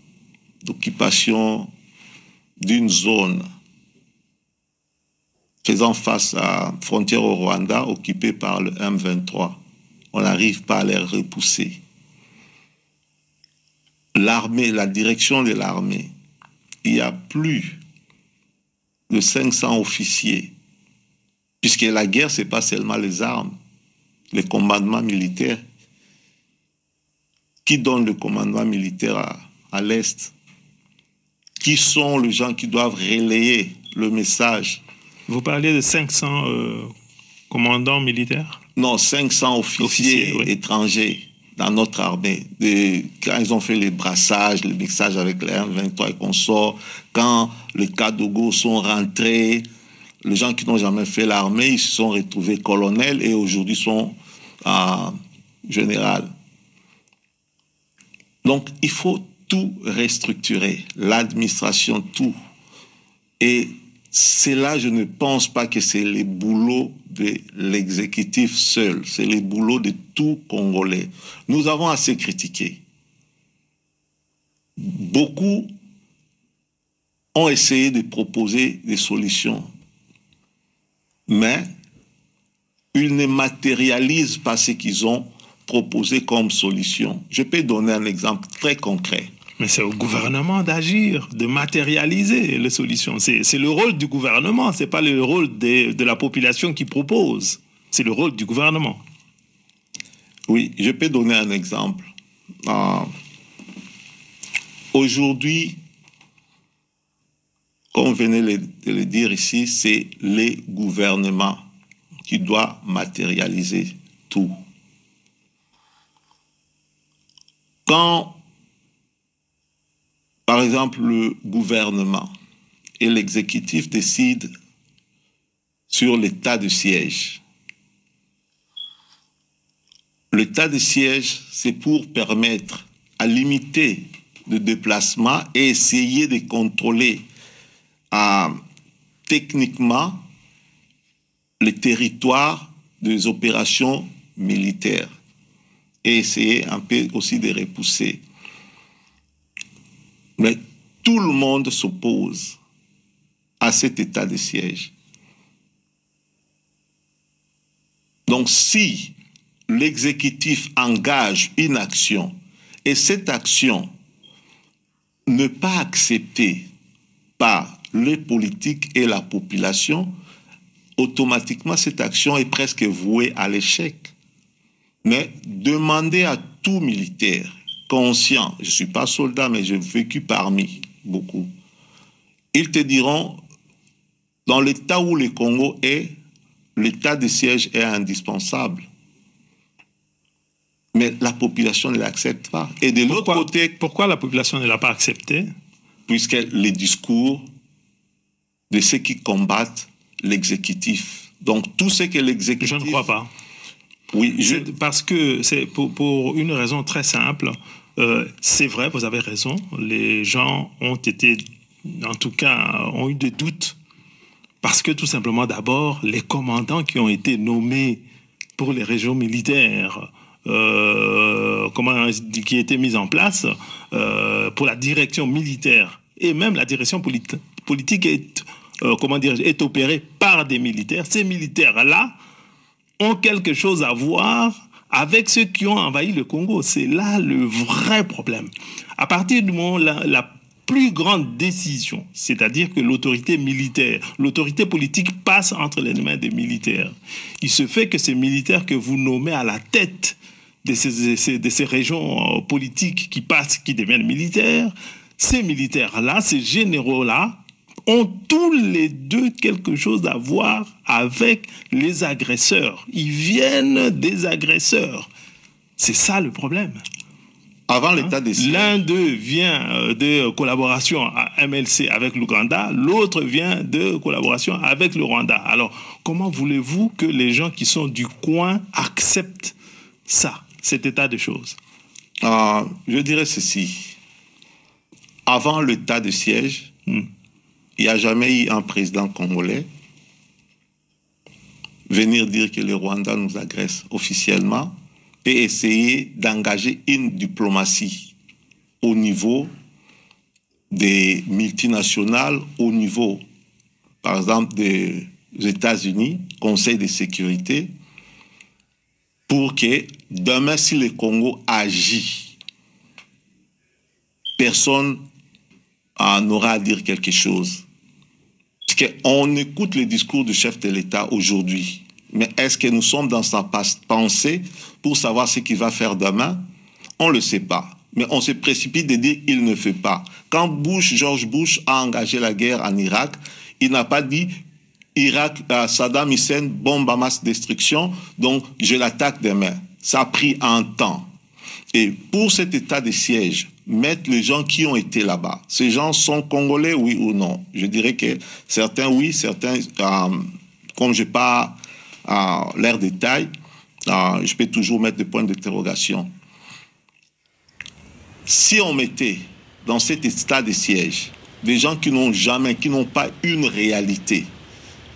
d'occupation d'une zone faisant face à frontière au Rwanda, occupée par le M23? On n'arrive pas à les repousser. L'armée, la direction de l'armée, il y a plus de 500 officiers, puisque la guerre, ce n'est pas seulement les armes, les commandements militaires. Qui donne le commandement militaire à l'Est? Qui sont les gens qui doivent relayer le message? Vous parlez de 500 commandants militaires? Non, 500 officiers oui, étrangers dans notre armée. Quand ils ont fait les brassages, les mixages avec les M23 et consorts, quand les Kadogo sont rentrés, les gens qui n'ont jamais fait l'armée, ils se sont retrouvés colonels et aujourd'hui sont général. Donc, il faut tout restructurer, l'administration, tout. Et c'est là, je ne pense pas que c'est le boulot de l'exécutif seul, c'est le boulot de tout Congolais. Nous avons assez critiqué. Beaucoup ont essayé de proposer des solutions, mais ils ne matérialisent pas ce qu'ils ont proposé comme solution. Je peux donner un exemple très concret. Mais c'est au gouvernement d'agir, de matérialiser les solutions. C'est le rôle du gouvernement, ce n'est pas le rôle de la population qui propose. C'est le rôle du gouvernement. Oui, je peux donner un exemple. Aujourd'hui, comme vous venez de le dire ici, c'est les gouvernements qui doivent matérialiser tout. Quand, par exemple, le gouvernement et l'exécutif décident sur l'état de siège, l'état de siège, c'est pour permettre à limiter de déplacement et essayer de contrôler techniquement le territoire des opérations militaires et essayer un peu aussi de repousser. Mais tout le monde s'oppose à cet état de siège. Donc si l'exécutif engage une action et cette action n'est pas acceptée par les politiques et la population, automatiquement cette action est presque vouée à l'échec. Mais demander à tout militaire conscient, je ne suis pas soldat, mais j'ai vécu parmi beaucoup, ils te diront, dans l'état où le Congo est, l'état de siège est indispensable. Mais la population ne l'accepte pas. Et de l'autre côté... Pourquoi la population ne l'a pas accepté? Puisque les discours de ceux qui combattent l'exécutif. Donc tout ce que l'exécutif... Je ne crois pas. Oui, parce que c'est pour une raison très simple. C'est vrai, vous avez raison. Les gens ont été, en tout cas, ont eu des doutes. Parce que tout simplement, d'abord, les commandants qui ont été nommés pour les régions militaires, qui étaient mis en place pour la direction militaire et même la direction politique est, est opérée par des militaires. Ces militaires-là ont quelque chose à voir avec ceux qui ont envahi le Congo. C'est là le vrai problème. À partir du moment où la plus grande décision, c'est-à-dire que l'autorité militaire, l'autorité politique passe entre les mains des militaires, il se fait que ces militaires que vous nommez à la tête de ces régions politiques qui deviennent militaires, ces militaires-là, ces généraux-là, ont tous les deux quelque chose à voir avec les agresseurs. Ils viennent des agresseurs. C'est ça le problème. Avant l'état de siège. L'un d'eux vient de collaboration à MLC avec l'Ouganda, l'autre vient de collaboration avec le Rwanda. Alors, comment voulez-vous que les gens qui sont du coin acceptent ça, cet état de choses? Je dirais ceci. Avant l'état de siège, il n'y a jamais eu un président congolais venir dire que le Rwanda nous agresse officiellement et essayer d'engager une diplomatie au niveau des multinationales, au niveau, par exemple, des États-Unis, Conseil de sécurité, pour que demain, si le Congo agit, personne n'aura à dire quelque chose. Parce qu'on écoute le discours du chef de l'État aujourd'hui, mais est-ce que nous sommes dans sa pensée pour savoir ce qu'il va faire demain? On ne le sait pas. Mais on se précipite de dire qu'il ne fait pas. Quand George Bush a engagé la guerre en Irak, il n'a pas dit Irak, Saddam Hussein, bombe à masse destruction, donc je l'attaque demain. Ça a pris un temps. Et pour cet état de siège, mettre les gens qui ont été là-bas, ces gens sont congolais, oui ou non? Je dirais que certains, oui, certains, comme je n'ai pas l'air détail, je peux toujours mettre des points d'interrogation. Si on mettait dans cet état de siège des gens qui n'ont jamais, qui n'ont pas une réalité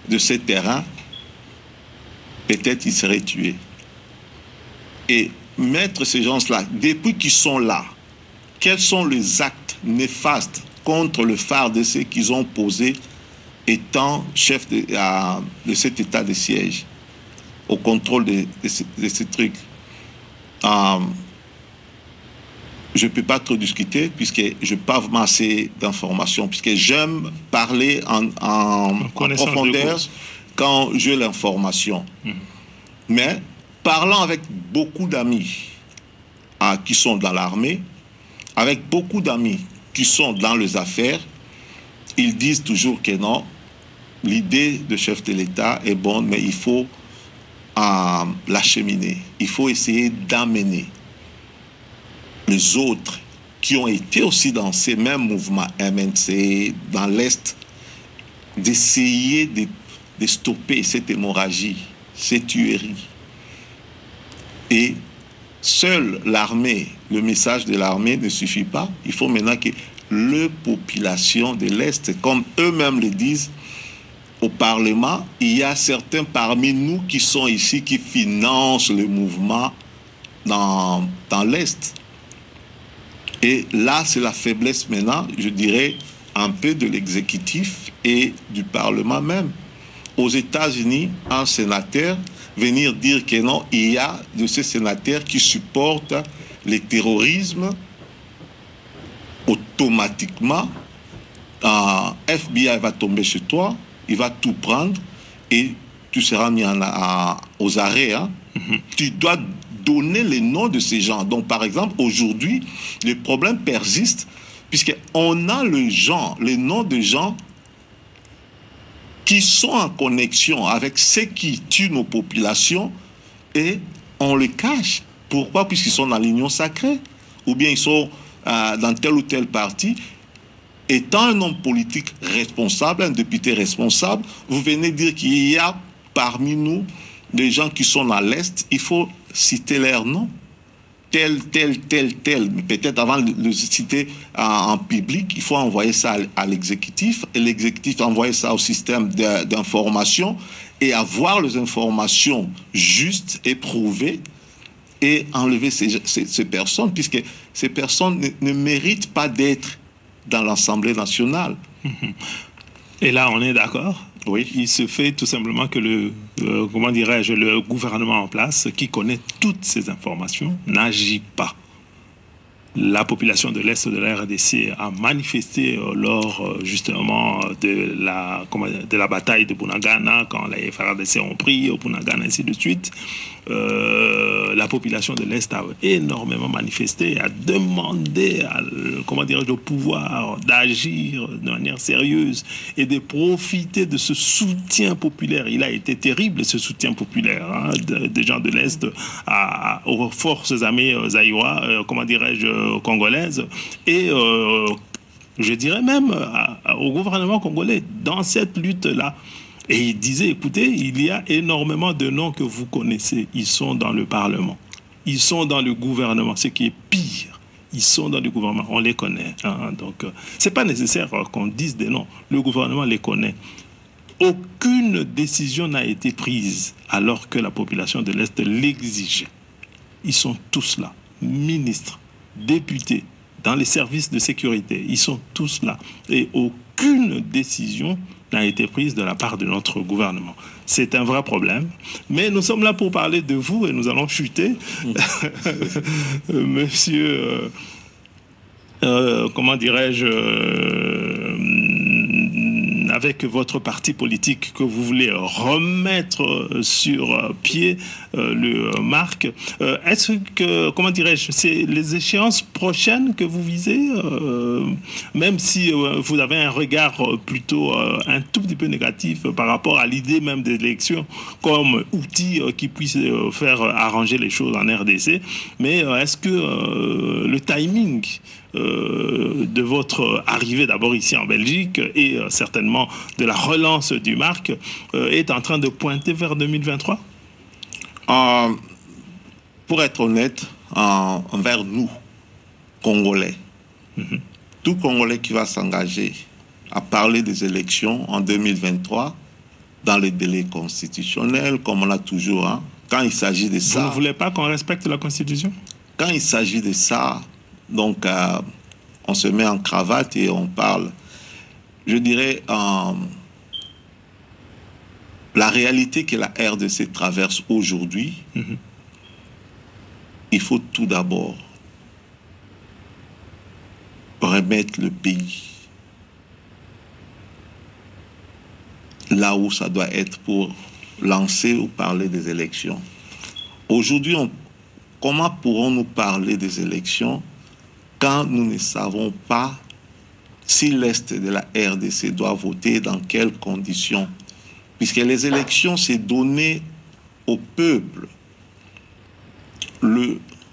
de ce terrain, peut-être ils seraient tués. Et mettre ces gens-là, depuis qu'ils sont là, quels sont les actes néfastes contre le phare de ceux qu'ils ont posé étant chef de cet état de siège, au contrôle de ces trucs. Je ne peux pas trop discuter puisque je n'ai pas vraiment assez d'informations, puisque j'aime parler en profondeur quand j'ai l'information. Mais parlant avec beaucoup d'amis qui sont dans l'armée, avec beaucoup d'amis qui sont dans les affaires, ils disent toujours que non, l'idée de chef de l'État est bonne, mais il faut l'acheminer. Il faut essayer d'amener les autres qui ont été aussi dans ces mêmes mouvements MNC, dans l'Est, d'essayer de stopper cette hémorragie, ces tueries. Et seule l'armée, le message de l'armée ne suffit pas. Il faut maintenant que les populations de l'Est, comme eux-mêmes le disent au Parlement, il y a certains parmi nous qui sont ici, qui financent le mouvement dans l'Est. Et là, c'est la faiblesse maintenant, je dirais, un peu de l'exécutif et du Parlement même. Aux États-Unis, un sénateur venir dire que non, il y a de ces sénateurs qui supportent le terrorisme, automatiquement, FBI va tomber chez toi, il va tout prendre et tu seras mis aux arrêts. Hein. Tu dois donner les noms de ces gens. Donc, par exemple, aujourd'hui, le problème persiste puisqu'on a les noms de gens qui sont en connexion avec ceux qui tuent nos populations et on les cache. Pourquoi? Puisqu'ils sont dans l'union sacrée ou bien ils sont dans tel ou tel parti. Étant un homme politique responsable, un député responsable, vous venez dire qu'il y a parmi nous des gens qui sont à l'Est, il faut citer leurs noms. Tel. Mais peut-être avant de le citer en public, il faut envoyer ça à l'exécutif, et l'exécutif envoie ça au système d'information, et avoir les informations justes et prouvées, et enlever ces personnes, puisque ces personnes ne méritent pas d'être dans l'Assemblée nationale. Et là, on est d'accord? Oui. Il se fait tout simplement que le gouvernement en place, qui connaît toutes ces informations, n'agit pas. La population de l'Est de la RDC a manifesté lors justement de la bataille de Bunagana, quand les FARDC ont pris Bunagana, ainsi de suite. La population de l'Est a énormément manifesté, a demandé au pouvoir d'agir de manière sérieuse et de profiter de ce soutien populaire. Il a été terrible, ce soutien populaire des gens de l'Est aux forces armées zaïrois, congolaises, et je dirais même au gouvernement congolais dans cette lutte-là. Et il disait, écoutez, il y a énormément de noms que vous connaissez. Ils sont dans le Parlement. Ils sont dans le gouvernement. Ce qui est pire, ils sont dans le gouvernement. On les connaît. Donc, ce n'est pas nécessaire qu'on dise des noms. Le gouvernement les connaît. Aucune décision n'a été prise alors que la population de l'Est l'exigeait. Ils sont tous là. Ministres, députés, dans les services de sécurité. Ils sont tous là. Et aucune décision n'a été prise de la part de notre gouvernement. C'est un vrai problème. Mais nous sommes là pour parler de vous et nous allons chuter. Monsieur, comment dirais-je, avec votre parti politique que vous voulez remettre sur pied le MARC, est-ce que, comment dirais-je, c'est les échéances prochaines que vous visez, même si vous avez un regard plutôt un tout petit peu négatif par rapport à l'idée même des élections comme outil qui puisse faire arranger les choses en RDC, mais est-ce que le timing de votre arrivée d'abord ici en Belgique et certainement de la relance du MARC est en train de pointer vers 2023? Pour être honnête, envers nous, Congolais, tout Congolais qui va s'engager à parler des élections en 2023 dans les délais constitutionnels, comme on a toujours, quand il s'agit de ça... Vous ne voulez pas qu'on respecte la Constitution? Quand il s'agit de ça, donc on se met en cravate et on parle. Je dirais, la réalité que la RDC traverse aujourd'hui, il faut tout d'abord remettre le pays là où ça doit être pour lancer ou parler des élections. Aujourd'hui, comment pourrons-nous parler des élections quand nous ne savons pas si l'Est de la RDC doit voter, dans quelles conditions? Puisque les élections, c'est donner au peuple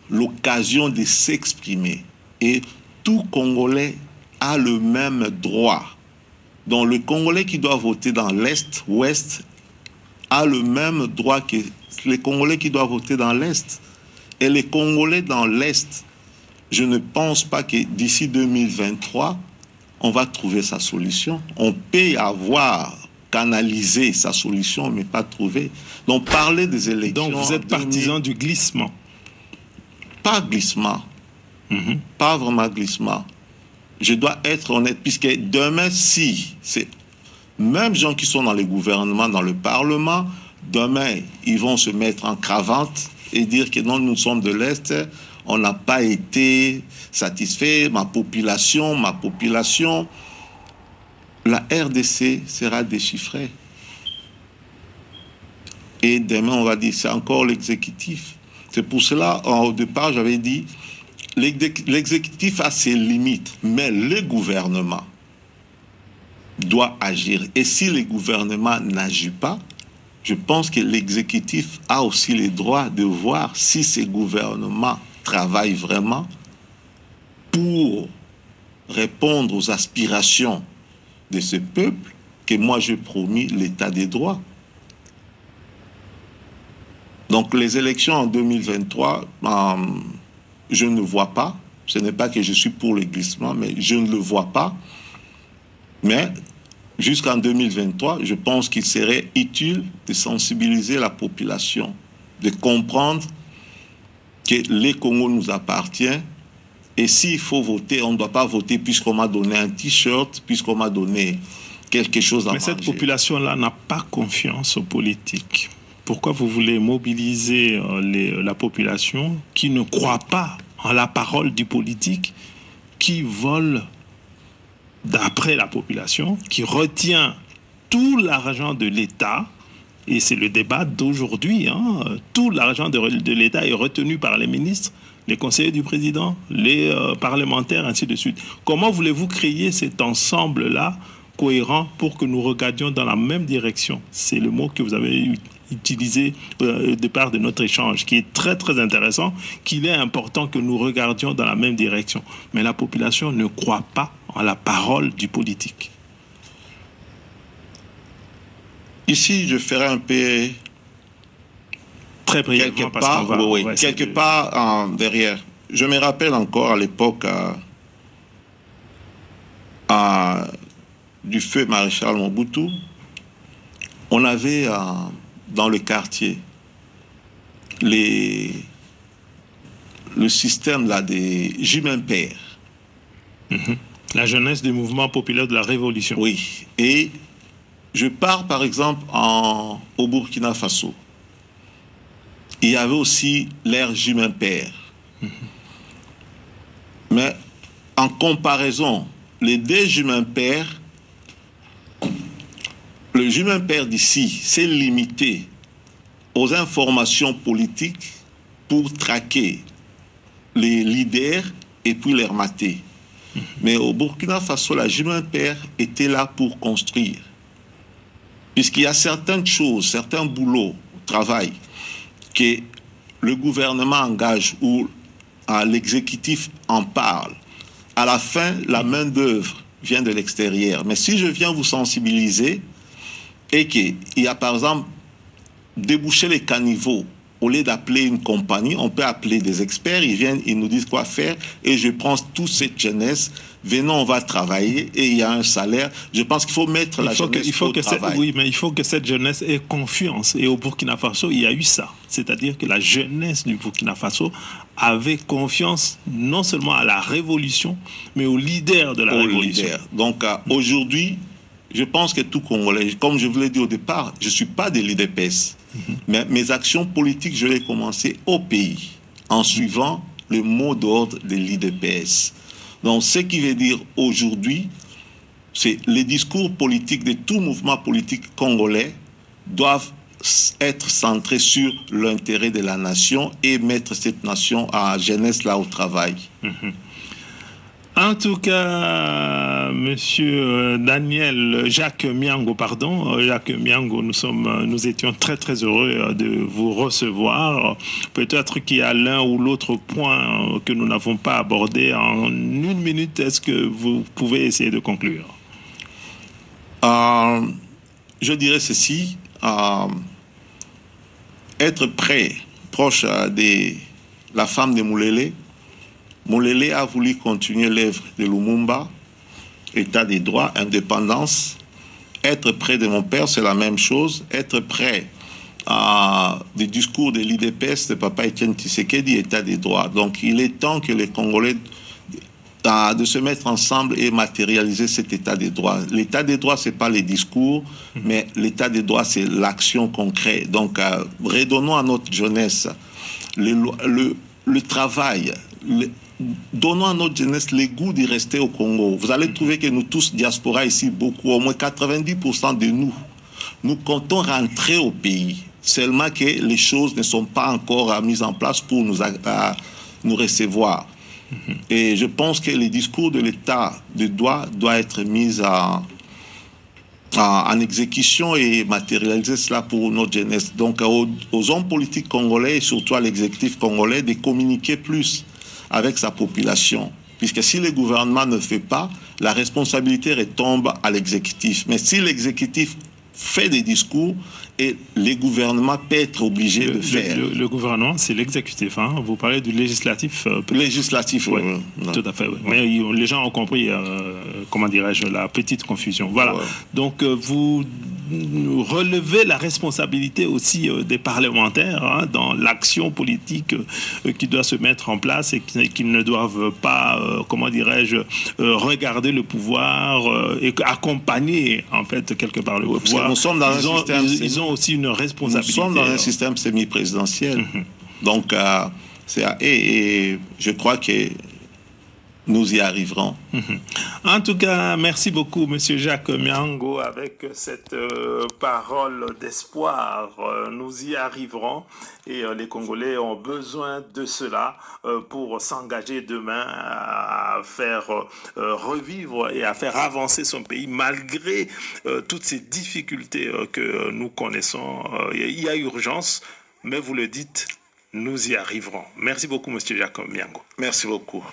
l'occasion de s'exprimer. Et tout Congolais a le même droit. Donc le Congolais qui doit voter dans l'Est, Ouest, a le même droit que les Congolais qui doivent voter dans l'Est. Et les Congolais dans l'Est, je ne pense pas que d'ici 2023, on va trouver sa solution. On peut avoir canalisé sa solution, mais pas trouvé. Donc, parler des élections... Donc, vous êtes partisan du glissement? Pas glissement. Pas vraiment glissement. Je dois être honnête, puisque demain, si c'est... Même gens qui sont dans les gouvernements, dans le Parlement, demain, ils vont se mettre en cravate et dire que non, nous sommes de l'Est, on n'a pas été satisfait, ma population, la RDC sera déchiffrée. Et demain, on va dire, c'est encore l'exécutif. C'est pour cela, au départ, j'avais dit, l'exécutif a ses limites, mais le gouvernement doit agir. Et si le gouvernement n'agit pas, je pense que l'exécutif a aussi le droit de voir si ce gouvernement travaille vraiment pour répondre aux aspirations de ce peuple que moi j'ai promis l'état des droits. Donc les élections en 2023, je ne vois pas. Ce n'est pas que je suis pour le glissement, mais je ne le vois pas. Mais jusqu'en 2023, je pense qu'il serait utile de sensibiliser la population, de comprendre que les Congo nous appartient. Et s'il faut voter, on ne doit pas voter puisqu'on m'a donné un t-shirt, puisqu'on m'a donné quelque chose à manger. Mais cette population-là n'a pas confiance aux politiques. Pourquoi vous voulez mobiliser la population qui ne croit pas en la parole du politique, qui vole d'après la population, qui retient tout l'argent de l'État? Et c'est le débat d'aujourd'hui. Tout l'argent de l'État est retenu par les ministres, les conseillers du président, les parlementaires, ainsi de suite. Comment voulez-vous créer cet ensemble-là cohérent pour que nous regardions dans la même direction? C'est le mot que vous avez utilisé au départ de notre échange, qui est très très intéressant, qu'il est important que nous regardions dans la même direction. Mais la population ne croit pas en la parole du politique. Ici, je ferai un peu... Très brièvement, quelque part derrière. Je me rappelle encore à l'époque du feu maréchal Mobutu, on avait dans le quartier le système là des Jumains Pères. La jeunesse du mouvement populaire de la Révolution. Oui, et je pars par exemple au Burkina Faso. Il y avait aussi l'ère Jumain Père. Mais en comparaison, les deux Jumains Pères, le Jumain Père d'ici s'est limité aux informations politiques pour traquer les leaders et puis les remater. Mais au Burkina Faso, la Jumain Père était là pour construire. Puisqu'il y a certaines choses, certains boulots, travail, que le gouvernement engage ou l'exécutif en parle. À la fin, la main-d'œuvre vient de l'extérieur. Mais si je viens vous sensibiliser et qu'il y a par exemple déboucher les caniveaux, au lieu d'appeler une compagnie, on peut appeler des experts, ils viennent, ils nous disent quoi faire, et je prends toute cette jeunesse, venons, on va travailler, et il y a un salaire. Je pense qu'il faut mettre la jeunesse au travail. Oui, mais il faut que cette jeunesse ait confiance, et au Burkina Faso, il y a eu ça. C'est-à-dire que la jeunesse du Burkina Faso avait confiance non seulement à la révolution, mais aux leaders de la révolution. Donc aujourd'hui, je pense que tout Congolais, comme je vous l'ai dit au départ, je ne suis pas de l'IDPS. Mais mes actions politiques, je les ai commencées au pays, en suivant le mot d'ordre de l'IDPS. Donc, ce qui veut dire aujourd'hui, c'est les discours politiques de tout mouvement politique congolais doivent être centrés sur l'intérêt de la nation et mettre cette nation à jeunesse là au travail. En tout cas, monsieur Jacques Miango, nous étions très très heureux de vous recevoir. Peut-être qu'il y a l'un ou l'autre point que nous n'avons pas abordé. En une minute, est-ce que vous pouvez essayer de conclure? Je dirais ceci, être prêt, proche des la femme de Moulele. Moulele a voulu continuer l'œuvre de Lumumba, état des droits, indépendance. Être près de mon père, c'est la même chose. Être près des discours de l'IDPS de Papa Etienne Tshisekedi, état des droits. Donc il est temps que les Congolais de se mettre ensemble et matérialiser cet état des droits. L'état des droits, ce n'est pas les discours, mais l'état des droits, c'est l'action concrète. Donc redonnons à notre jeunesse le travail, donnons à notre jeunesse le goût d'y rester au Congo. Vous allez trouver que nous tous, diaspora ici, beaucoup, au moins 90% de nous comptons rentrer au pays. Seulement que les choses ne sont pas encore mises en place pour nous recevoir. Et je pense que les discours de l'État de droit doivent être mis en exécution et matérialiser cela pour notre jeunesse. Donc aux hommes politiques congolais et surtout à l'exécutif congolais de communiquer plus avec sa population. Puisque si le gouvernement ne fait pas, la responsabilité retombe à l'exécutif. Mais si l'exécutif fait des discours, et les gouvernements peuvent être obligés de faire. Le gouvernement, c'est l'exécutif. Hein? Vous parlez du législatif. Législatif, oui. Tout à fait. Ouais. Mais les gens ont compris, comment dirais-je, la petite confusion. Voilà. Ouais. Donc, vous relevez la responsabilité aussi des parlementaires hein, dans l'action politique qui doit se mettre en place et qu'ils ne doivent pas, comment dirais-je, regarder le pouvoir et accompagner, en fait, quelque part le pouvoir. Nous sommes dans un système... Ils ont aussi une responsabilité. Nous sommes dans un système semi-présidentiel. Donc, et je crois que nous y arriverons. En tout cas, merci beaucoup, M. Jacques Miango, avec cette parole d'espoir. Nous y arriverons et les Congolais ont besoin de cela pour s'engager demain à faire revivre et à faire avancer son pays malgré toutes ces difficultés que nous connaissons. Il y a urgence, mais vous le dites, nous y arriverons. Merci beaucoup, M. Jacques Miango. Merci beaucoup.